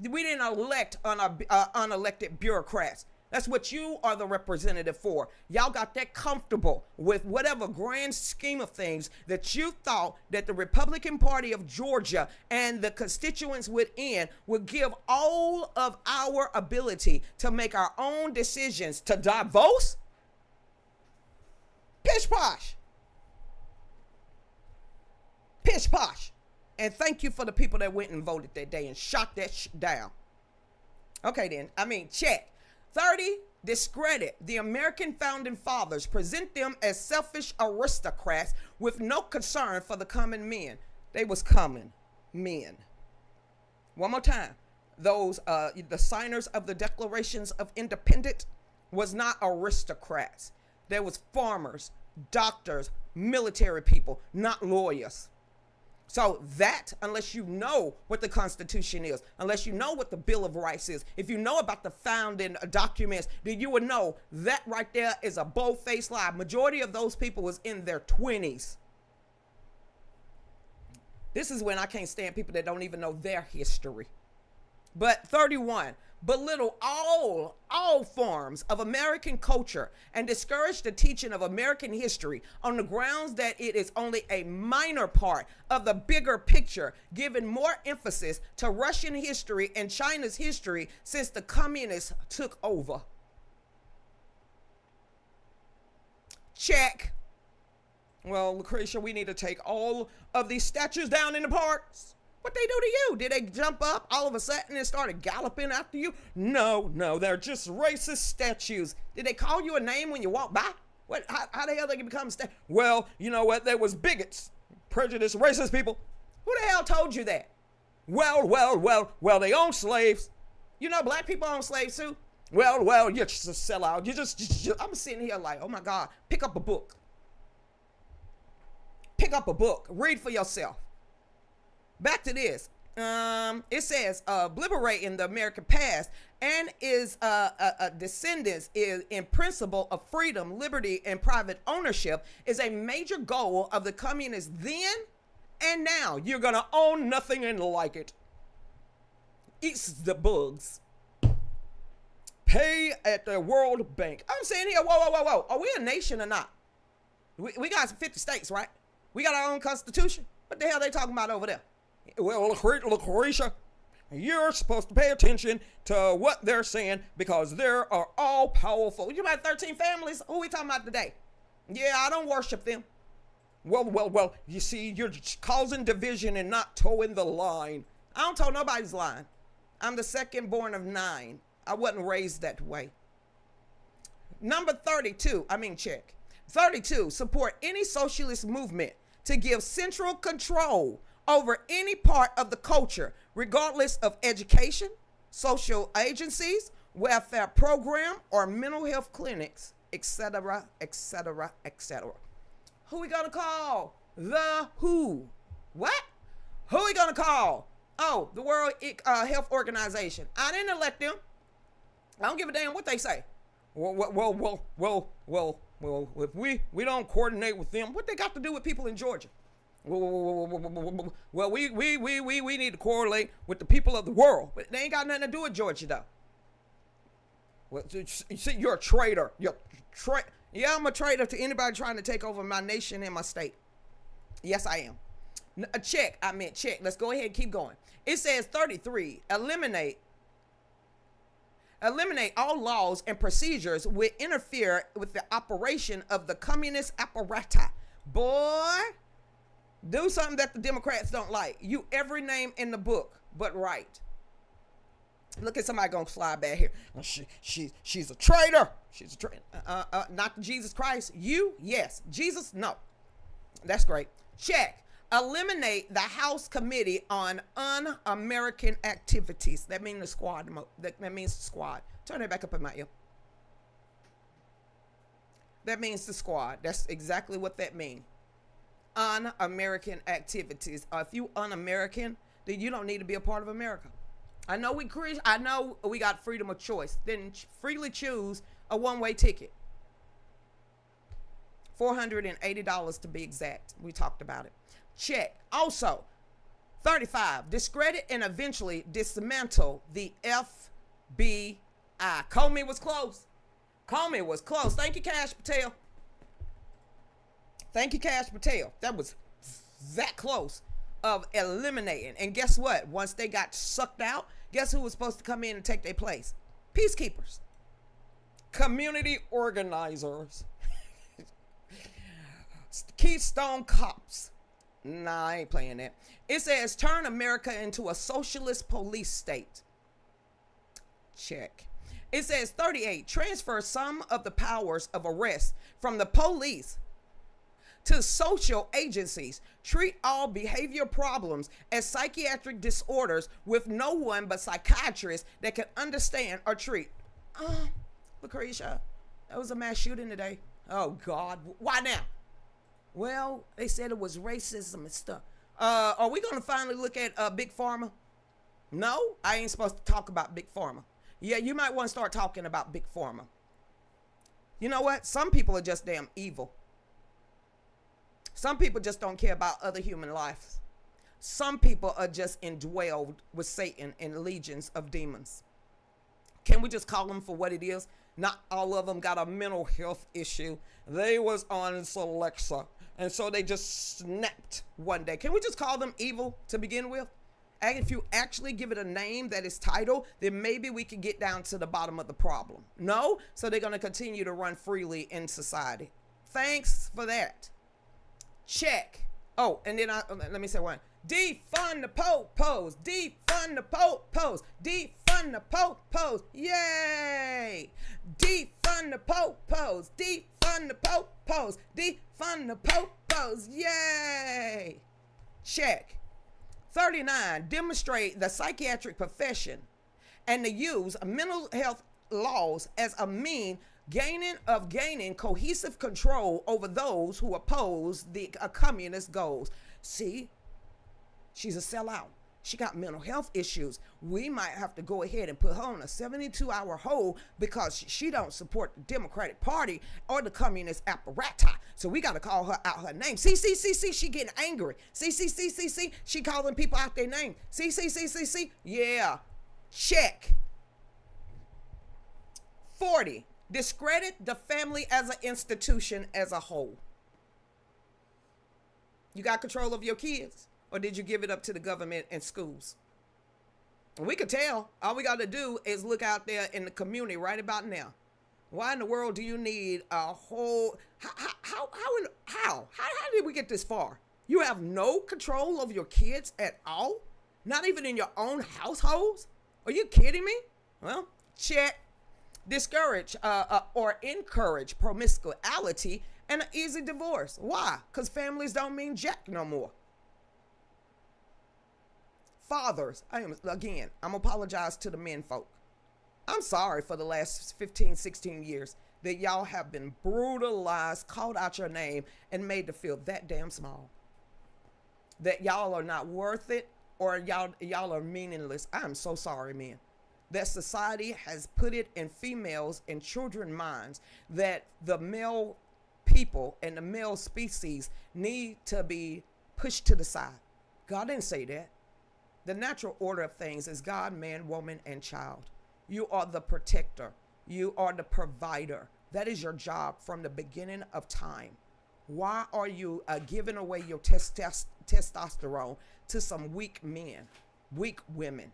We didn't elect unelected bureaucrats. That's what you are the representative for. Y'all got that comfortable with whatever grand scheme of things that you thought that the Republican Party of Georgia and the constituents within would give all of our ability to make our own decisions to divorce. Pish posh. Pish posh. And thank you for the people that went and voted that day and shot that down. Okay then, check. 30, discredit the American founding fathers, present them as selfish aristocrats with no concern for the common men. They was common men. One more time. Those, the signers of the Declarations of Independence was not aristocrats. There was farmers, doctors, military people, not lawyers. So that, unless you know what the Constitution is, unless you know what the Bill of Rights is, if you know about the founding documents, then you would know that right there is a bold-faced lie. Majority of those people was in their 20s. This is when I can't stand people that don't even know their history. But 31, belittle all forms of American culture and discourage the teaching of American history on the grounds that it is only a minor part of the bigger picture, giving more emphasis to Russian history and China's history since the communists took over. Check. Well, Lucretia, we need to take all of these statues down in the parks. What they do to you? Did they jump up all of a sudden and started galloping after you? No, they're just racist statues. Did they call you a name when you walk by? What? How the hell did they become statues? Well, you know what? There was bigots, prejudiced, racist people. Who the hell told you that? Well, they own slaves. You know, black people own slaves too. Well, you're just a sellout. I'm sitting here like, oh my God, pick up a book. Pick up a book. Read for yourself. Back to this. It says obliterating the American past and is descendants is in principle of freedom, liberty, and private ownership is a major goal of the communists then and now. You're gonna own nothing and like it. Eats the bugs. Pay at the World Bank. I'm saying here, whoa. Are we a nation or not? We got 50 states, right? We got our own constitution. What the hell are they talking about over there? Well, Lucretia, you're supposed to pay attention to what they're saying because they are all powerful. You about 13 families? Who are we talking about today? Yeah, I don't worship them. Well, you see, you're just causing division and not towing the line. I don't toe nobody's line. I'm the second born of 9. I wasn't raised that way. Number 32, check. 32, support any socialist movement to give central control over any part of the culture, regardless of education, social agencies, welfare program, or mental health clinics, etc., etc., etc. Who we gonna call? The who? What? Who we gonna call? Oh, the World Health Organization. I didn't elect them. I don't give a damn what they say. Well, if we don't coordinate with them, what they got to do with people in Georgia? Well, we need to correlate with the people of the world, but they ain't got nothing to do with Georgia, though. Well, you see, you're a traitor. Yeah, I'm a traitor to anybody trying to take over my nation and my state. Yes, I am. Check. Let's go ahead and keep going. It says 33, eliminate all laws and procedures which interfere with the operation of the communist apparatus. Boy, do something that the Democrats don't like. You every name in the book but right. Look at somebody gonna slide back here. She's a traitor. She's a traitor. Not Jesus Christ. You? Yes. Jesus? No. That's great. Check. Eliminate the House Committee on Un-American Activities. That means the squad. That means the squad. Turn it back up in my ear. That means the squad. That's exactly what that means. Un-American activities. If you un-American, then you don't need to be a part of America. I know we got freedom of choice. Then freely choose a one-way ticket. $480 to be exact. We talked about it. Check. Also, 35, discredit and eventually dismantle the FBI. Comey was close. Comey was close. Thank you, Cash Patel. Thank you, Cash Patel. That was that close of eliminating. And guess what? Once they got sucked out, guess who was supposed to come in and take their place? Peacekeepers. Community organizers. Keystone Cops. Nah, I ain't playing that. It says turn America into a socialist police state. Check. It says 38, transfer some of the powers of arrest from the police to social agencies. Treat all behavior problems as psychiatric disorders with no one but psychiatrists that can understand or treat. Lucretia, that was a mass shooting today. Oh, God. Why now? Well, they said it was racism and stuff. Are we going to finally look at Big Pharma? No, I ain't supposed to talk about Big Pharma. Yeah, you might want to start talking about Big Pharma. You know what? Some people are just damn evil. Some people just don't care about other human lives. Some people are just indwelled with Satan and legions of demons. Can we just call them for what it is? Not all of them got a mental health issue. They was on Celexa, and so they just snapped one day. Can we just call them evil to begin with? And if you actually give it a name that is titled, then maybe we can get down to the bottom of the problem. No? So they're going to continue to run freely in society. Thanks for that. Check. Oh, and then let me say one. Defund the po-pos. Defund the po-pos. Defund the po-pos. Yay! Defund the po-pos. Defund the po-pos. Defund the po-pos. Yay! Check. 39, demonstrate the psychiatric profession and the use of mental health laws as a mean gaining cohesive control over those who oppose the communist goals. See, she's a sellout. She got mental health issues. We might have to go ahead and put her on a 72-hour hold because she don't support the Democratic Party or the communist apparatus. So we got to call her out her name. See, she getting angry. See, she calling people out their name. See. Yeah. Check. 40, discredit the family as an institution as a whole. You got control of your kids? Or did you give it up to the government and schools? We could tell. All we got to do is look out there in the community right about now. Why in the world do you need a whole... How did we get this far? You have no control of your kids at all? Not even in your own households? Are you kidding me? Well, check. Discourage or encourage promiscuity and an easy divorce. Why? Because families don't mean jack no more. Fathers, I'm apologize to the men folk. I'm sorry for the last 15, 16 years that y'all have been brutalized, called out your name, and made to feel that damn small. That y'all are not worth it, or y'all are meaningless. I'm so sorry, men. That society has put it in females and children's minds that the male people and the male species need to be pushed to the side. God didn't say that. The natural order of things is God, man, woman, and child. You are the protector. You are the provider. That is your job from the beginning of time. Why are you giving away your testosterone to some weak men, weak women,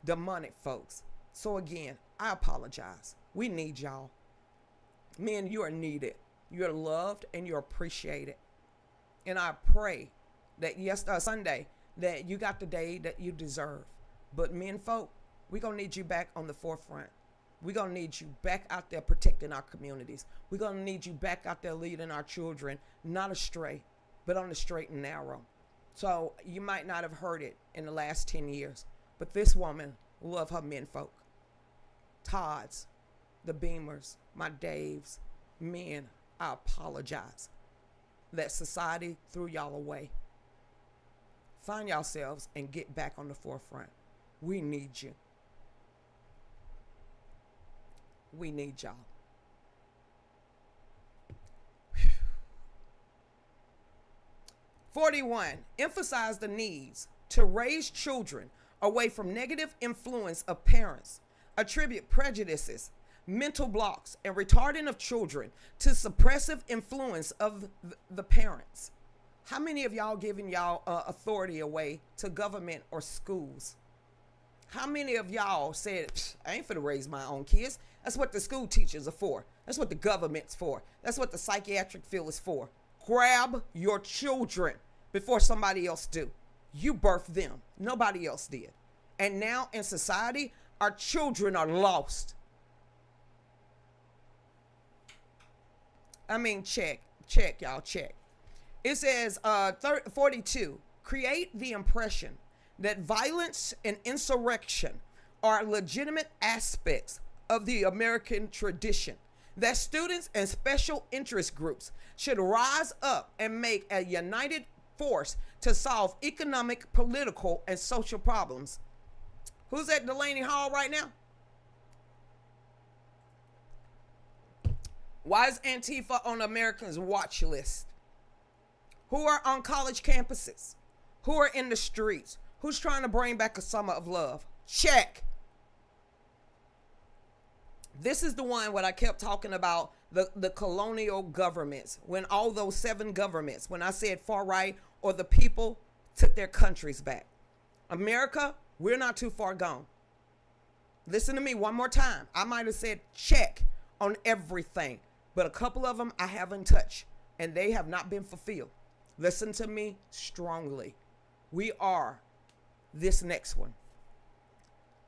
demonic folks? So again, I apologize. We need y'all. Men, you are needed. You're loved and you're appreciated. And I pray that Sunday, that you got the day that you deserve. But men folk, we're going to need you back on the forefront. We're going to need you back out there protecting our communities. We're going to need you back out there leading our children, not astray, but on the straight and narrow. So you might not have heard it in the last 10 years, but this woman loved her men folk. Todd's, the Beamers, my Daves, men, I apologize that society threw y'all away. Find yourselves and get back on the forefront. We need you. We need y'all. 41, emphasize the needs to raise children away from negative influence of parents, attribute prejudices, mental blocks, and retarding of children to suppressive influence of the parents. How many of y'all giving y'all authority away to government or schools? How many of y'all said, I ain't finna raise my own kids? That's what the school teachers are for. That's what the government's for. That's what the psychiatric field is for. Grab your children before somebody else do. You birthed them. Nobody else did. And now in society, our children are lost. I mean, check, y'all, check. It says 42, create the impression that violence and insurrection are legitimate aspects of the American tradition, that students and special interest groups should rise up and make a united force to solve economic, political, and social problems. Who's at Delaney Hall right now? Why is Antifa on Americans' watch list? Who are on college campuses? Who are in the streets? Who's trying to bring back a summer of love? Check. This is the one what I kept talking about, the colonial governments, when all those 7 governments, when I said far right or the people took their countries back. America, we're not too far gone. Listen to me one more time. I might have said check on everything, but a couple of them I haven't touched, and they have not been fulfilled. Listen to me strongly. We are this next one.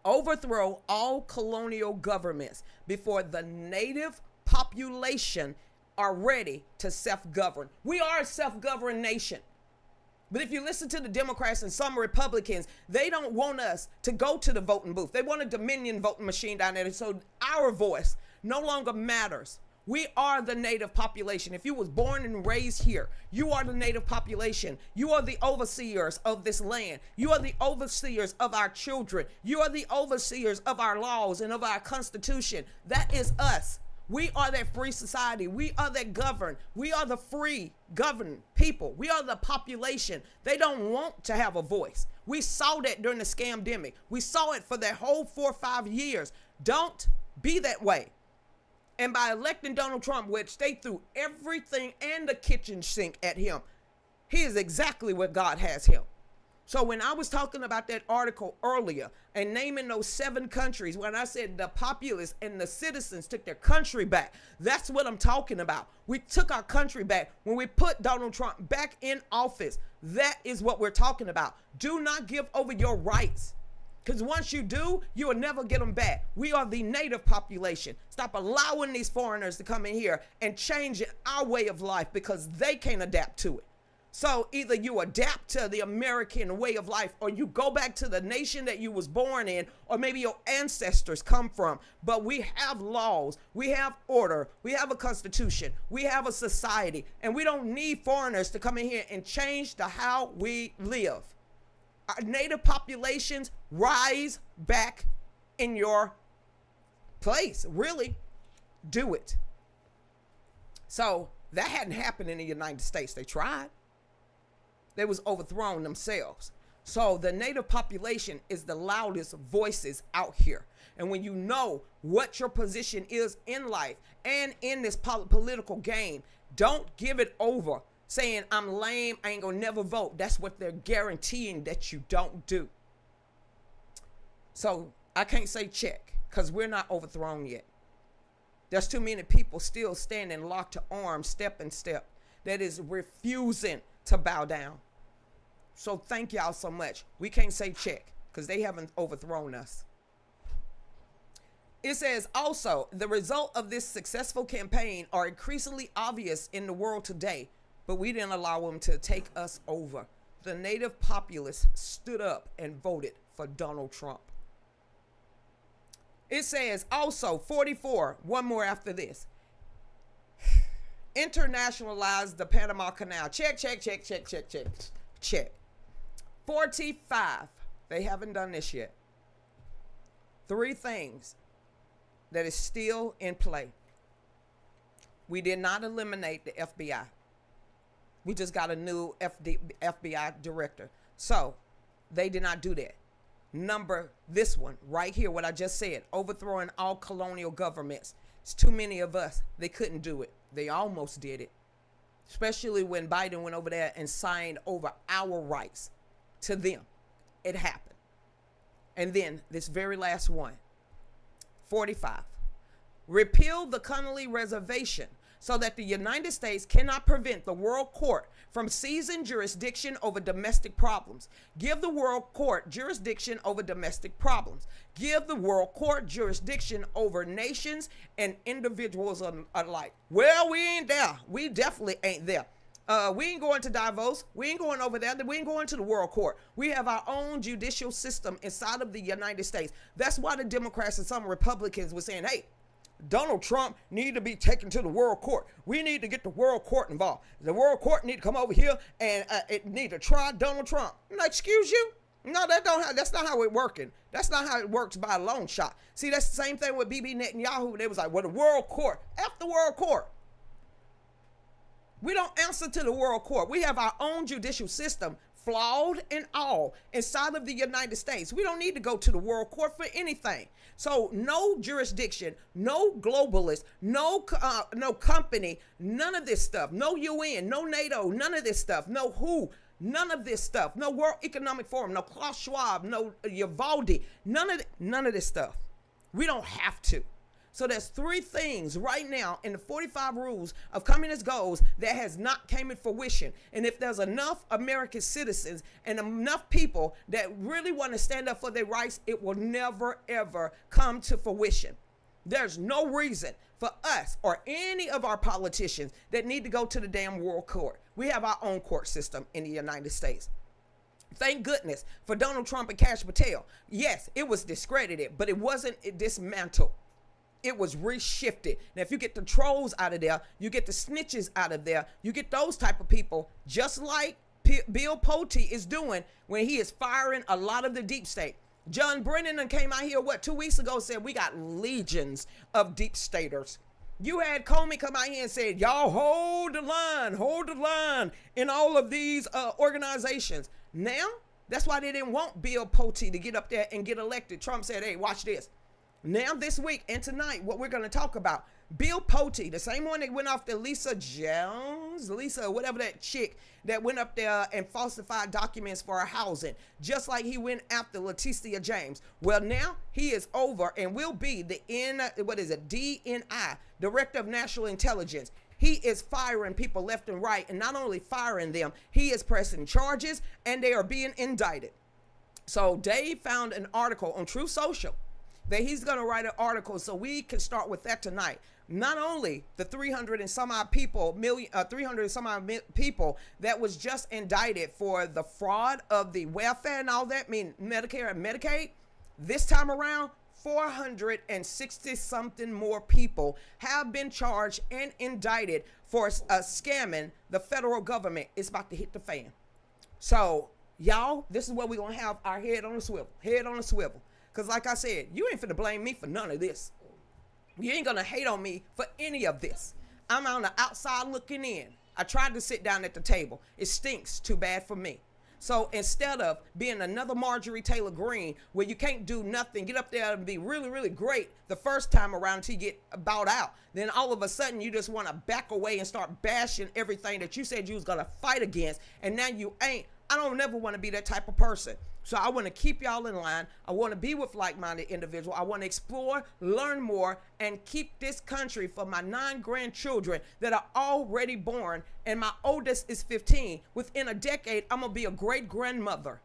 Overthrow all colonial governments before the native population are ready to self-govern. We are a self-governed nation. But if you listen to the Democrats and some Republicans, they don't want us to go to the voting booth. They want a Dominion voting machine down there. So our voice no longer matters. We are the native population. If you was born and raised here, you are the native population. You are the overseers of this land. You are the overseers of our children. You are the overseers of our laws and of our Constitution. That is us. We are that free society. We are that governed. We are the free governed people. We are the population. They don't want to have a voice. We saw that during the scamdemic. We saw it for that whole 4 or 5 years. Don't be that way. And by electing Donald Trump, which they threw everything and the kitchen sink at him, he is exactly what God has him. So when I was talking about that article earlier and naming those 7 countries, when I said the populace and the citizens took their country back, that's what I'm talking about. We took our country back when we put Donald Trump back in office. That is what we're talking about. Do not give over your rights. Because once you do, you will never get them back. We are the native population. Stop allowing these foreigners to come in here and change our way of life because they can't adapt to it. So either you adapt to the American way of life or you go back to the nation that you was born in or maybe your ancestors come from. But we have laws, we have order, we have a constitution, we have a society, and we don't need foreigners to come in here and change the how we live. Our native populations, rise back in your place. Really, do it. So that hadn't happened in the United States. They tried. They was overthrown themselves. So the native population is the loudest voices out here. And when you know what your position is in life and in this political game, don't give it over saying I'm lame, I ain't gonna never vote. That's what they're guaranteeing that you don't do. So I can't say check because we're not overthrown yet. There's too many people still standing locked to arms, step and step, that is refusing to bow down. So thank y'all so much. We can't say check because they haven't overthrown us. It says also, the result of this successful campaign are increasingly obvious in the world today, but we didn't allow them to take us over. The native populace stood up and voted for Donald Trump. It says also 44, one more after this. Internationalize the Panama Canal. Check. 45. They haven't done this yet. 3 things that is still in play. We did not eliminate the FBI. We just got a new FBI director. So they did not do that. This one right here, what I just said, overthrowing all colonial governments. It's too many of us. They couldn't do it. They almost did it. Especially when Biden went over there and signed over our rights to them. It happened. And then this very last one, 45. Repeal the Connolly Reservation so that the United States cannot prevent the World Court from seizing jurisdiction over domestic problems. Give the World Court jurisdiction over domestic problems. Give the World Court jurisdiction over nations and individuals alike. Well, we ain't there. We definitely ain't there. We ain't going to Davos. We ain't going over there. We ain't going to the World Court. We have our own judicial system inside of the United States. That's why the Democrats and some Republicans were saying, hey, Donald Trump need to be taken to the World Court. We need to get the World Court involved. The World Court need to come over here and it need to try Donald Trump. I'm like, excuse you? No, that's not how it working. That's not how it works by a long shot. See, that's the same thing with Bibi Netanyahu. They was like, well, the World Court. F the World Court. We don't answer to the World Court. We have our own judicial system, flawed and all, inside of the United States. We don't need to go to the World Court for anything. So no jurisdiction, no globalist, no company, none of this stuff. No UN, no NATO, none of this stuff. No WHO, none of this stuff. No World Economic Forum, no Klaus Schwab, no Uvalde, none of this stuff. We don't have to. So there's 3 things right now in the 45 rules of communist goals that has not came in fruition. And if there's enough American citizens and enough people that really want to stand up for their rights, it will never, ever come to fruition. There's no reason for us or any of our politicians that need to go to the damn World Court. We have our own court system in the United States. Thank goodness for Donald Trump and Kash Patel. Yes, it was discredited, but it wasn't dismantled. It was reshifted. Now, if you get the trolls out of there, you get the snitches out of there, you get those type of people, just like Bill Pulte is doing when he is firing a lot of the deep state. John Brennan came out here, 2 weeks ago, said we got legions of deep staters. You had Comey come out here and said, y'all hold the line in all of these organizations. Now, that's why they didn't want Bill Pulte to get up there and get elected. Trump said, hey, watch this. Now this week and tonight, what we're going to talk about, Bill Pulte, the same one that went after Lisa, whatever that chick that went up there and falsified documents for her housing, just like he went after Leticia James. Well, now he is over and will be the DNI, Director of National Intelligence. He is firing people left and right, and not only firing them, he is pressing charges and they are being indicted. So Dave found an article on Truth Social that he's going to write an article so we can start with that tonight. Not only the 300 and some odd people that was just indicted for the fraud of the welfare and all that, mean Medicare and Medicaid, this time around, 460 something more people have been charged and indicted for scamming the federal government. It's about to hit the fan. So y'all, this is where we're going to have our head on a swivel. Because like I said, you ain't finna blame me for none of this. You ain't gonna hate on me for any of this. I'm on the outside looking in. I tried to sit down at the table. It stinks too bad for me. So instead of being another Marjorie Taylor Greene, where you can't do nothing, get up there and be really, really great the first time around until you get bowed out. Then all of a sudden you just want to back away and start bashing everything that you said you was gonna fight against, and now you ain't. I don't never want to be that type of person. So I want to keep y'all in line. I want to be with like-minded individuals. I want to explore, learn more, and keep this country for my 9 grandchildren that are already born, and my oldest is 15. Within a decade, I'm going to be a great-grandmother.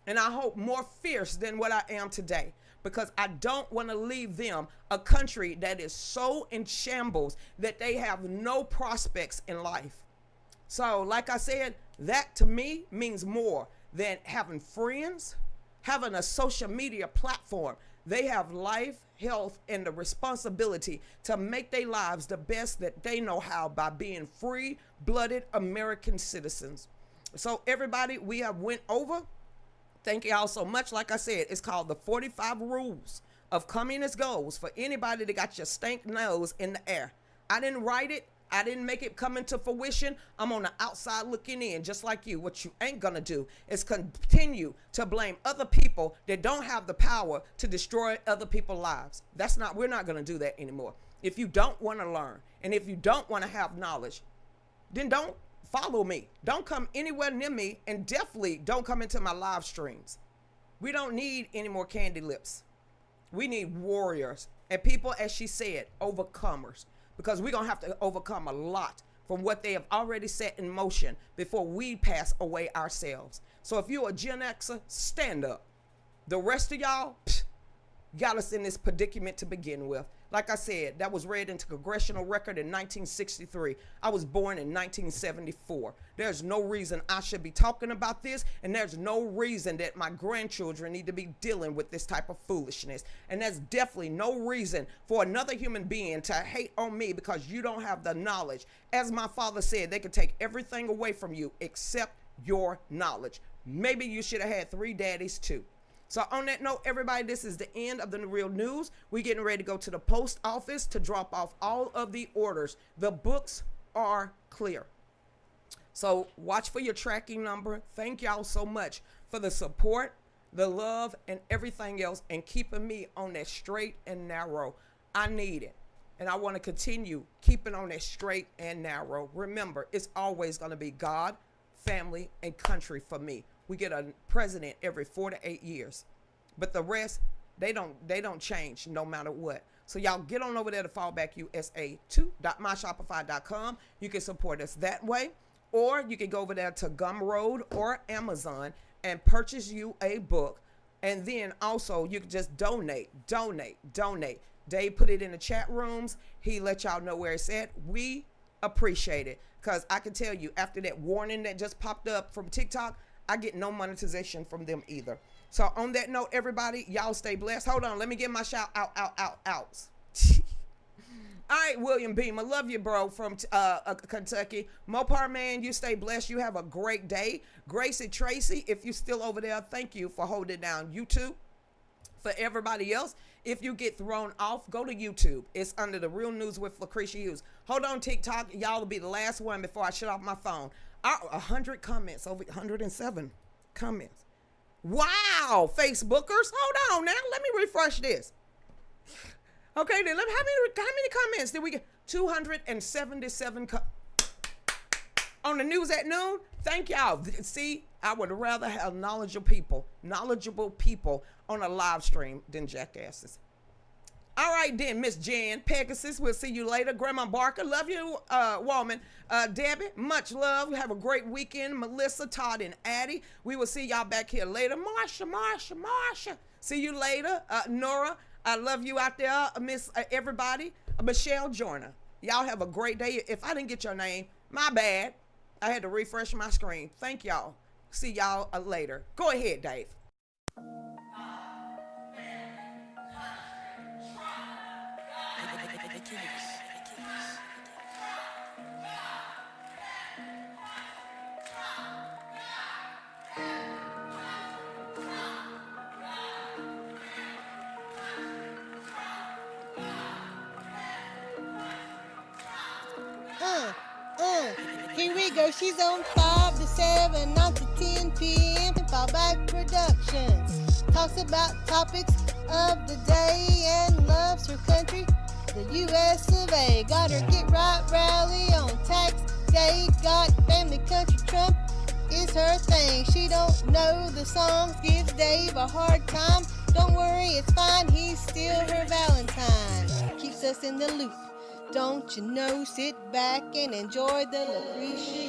And I hope more fierce than what I am today, because I don't want to leave them a country that is so in shambles that they have no prospects in life. So like I said, that to me means more than having friends, having a social media platform. They have life, health, and the responsibility to make their lives the best that they know how by being free-blooded American citizens. So everybody, we have went over. Thank you all so much. Like I said, it's called the 45 Rules of communist goals for anybody that got your stank nose in the air. I didn't write it. I didn't make it come into fruition. I'm on the outside looking in, just like you. What you ain't gonna do is continue to blame other people that don't have the power to destroy other people's lives. We're not gonna do that anymore. If you don't want to learn, and if you don't want to have knowledge, then don't follow me. Don't come anywhere near me, and definitely don't come into my live streams. We don't need any more candy lips. We need warriors and people, as she said, overcomers, because we're going to have to overcome a lot from what they have already set in motion before we pass away ourselves. So if you're a Gen Xer, stand up. The rest of y'all got us in this predicament to begin with. Like I said, that was read into congressional record in 1963. I was born in 1974. There's no reason I should be talking about this, and there's no reason that my grandchildren need to be dealing with this type of foolishness. And there's definitely no reason for another human being to hate on me because you don't have the knowledge. As my father said, they could take everything away from you except your knowledge. Maybe you should have had 3 daddies too. So on that note, everybody, this is the end of the real news. We're getting ready to go to the post office to drop off all of the orders. The books are clear. So watch for your tracking number. Thank y'all so much for the support, the love, and everything else, and keeping me on that straight and narrow. I need it. And I want to continue keeping on that straight and narrow. Remember, it's always going to be God, family, and country for me. We get a president every 4 to 8 years, but the rest, they don't change no matter what. So y'all get on over there to fallbackusa2.myshopify.com. You can support us that way, or you can go over there to Gumroad or Amazon and purchase you a book. And then also you can just donate. Dave put it in the chat rooms. He let y'all know where it's at. We appreciate it, because I can tell you, after that warning that just popped up from TikTok, I get no monetization from them either. So on that note, everybody, y'all stay blessed. Hold on, let me get my shout outs. All right, William Beam, I love you, bro, from Kentucky. Mopar man, you stay blessed. You have a great day. Gracie Tracy, if you're still over there, thank you for holding down YouTube. For everybody else, if you get thrown off, go to YouTube. It's under the Real News with Lucretia Hughes. Hold on, TikTok. Y'all will be the last one before I shut off my phone. 100 comments, over 107 comments. Wow, Facebookers. Hold on now. Let me refresh this. Okay, then how many comments did we get? 277 on the news at noon. Thank y'all. See, I would rather have knowledgeable people on a live stream than jackasses. All right, then, Miss Jan Pegasus, we'll see you later. Grandma Barker, love you, woman. Debbie, much love. Have a great weekend. Melissa, Todd, and Addie, we will see y'all back here later. Marsha. See you later. Nora, I love you out there. Miss everybody. Michelle Joyner, y'all have a great day. If I didn't get your name, my bad. I had to refresh my screen. Thank y'all. See y'all later. Go ahead, Dave. Here we go. She's on 5 to 7, 9 to 10 p.m. Fallback Productions. Talks about topics of the day and loves her country, the U.S. of A. Got her Get Right rally on tax day. Got family, country, Trump is her thing. She don't know the songs, gives Dave a hard time. Don't worry, it's fine. He's still her Valentine. Keeps us in the loop. Don't you know, sit back and enjoy the Lucretia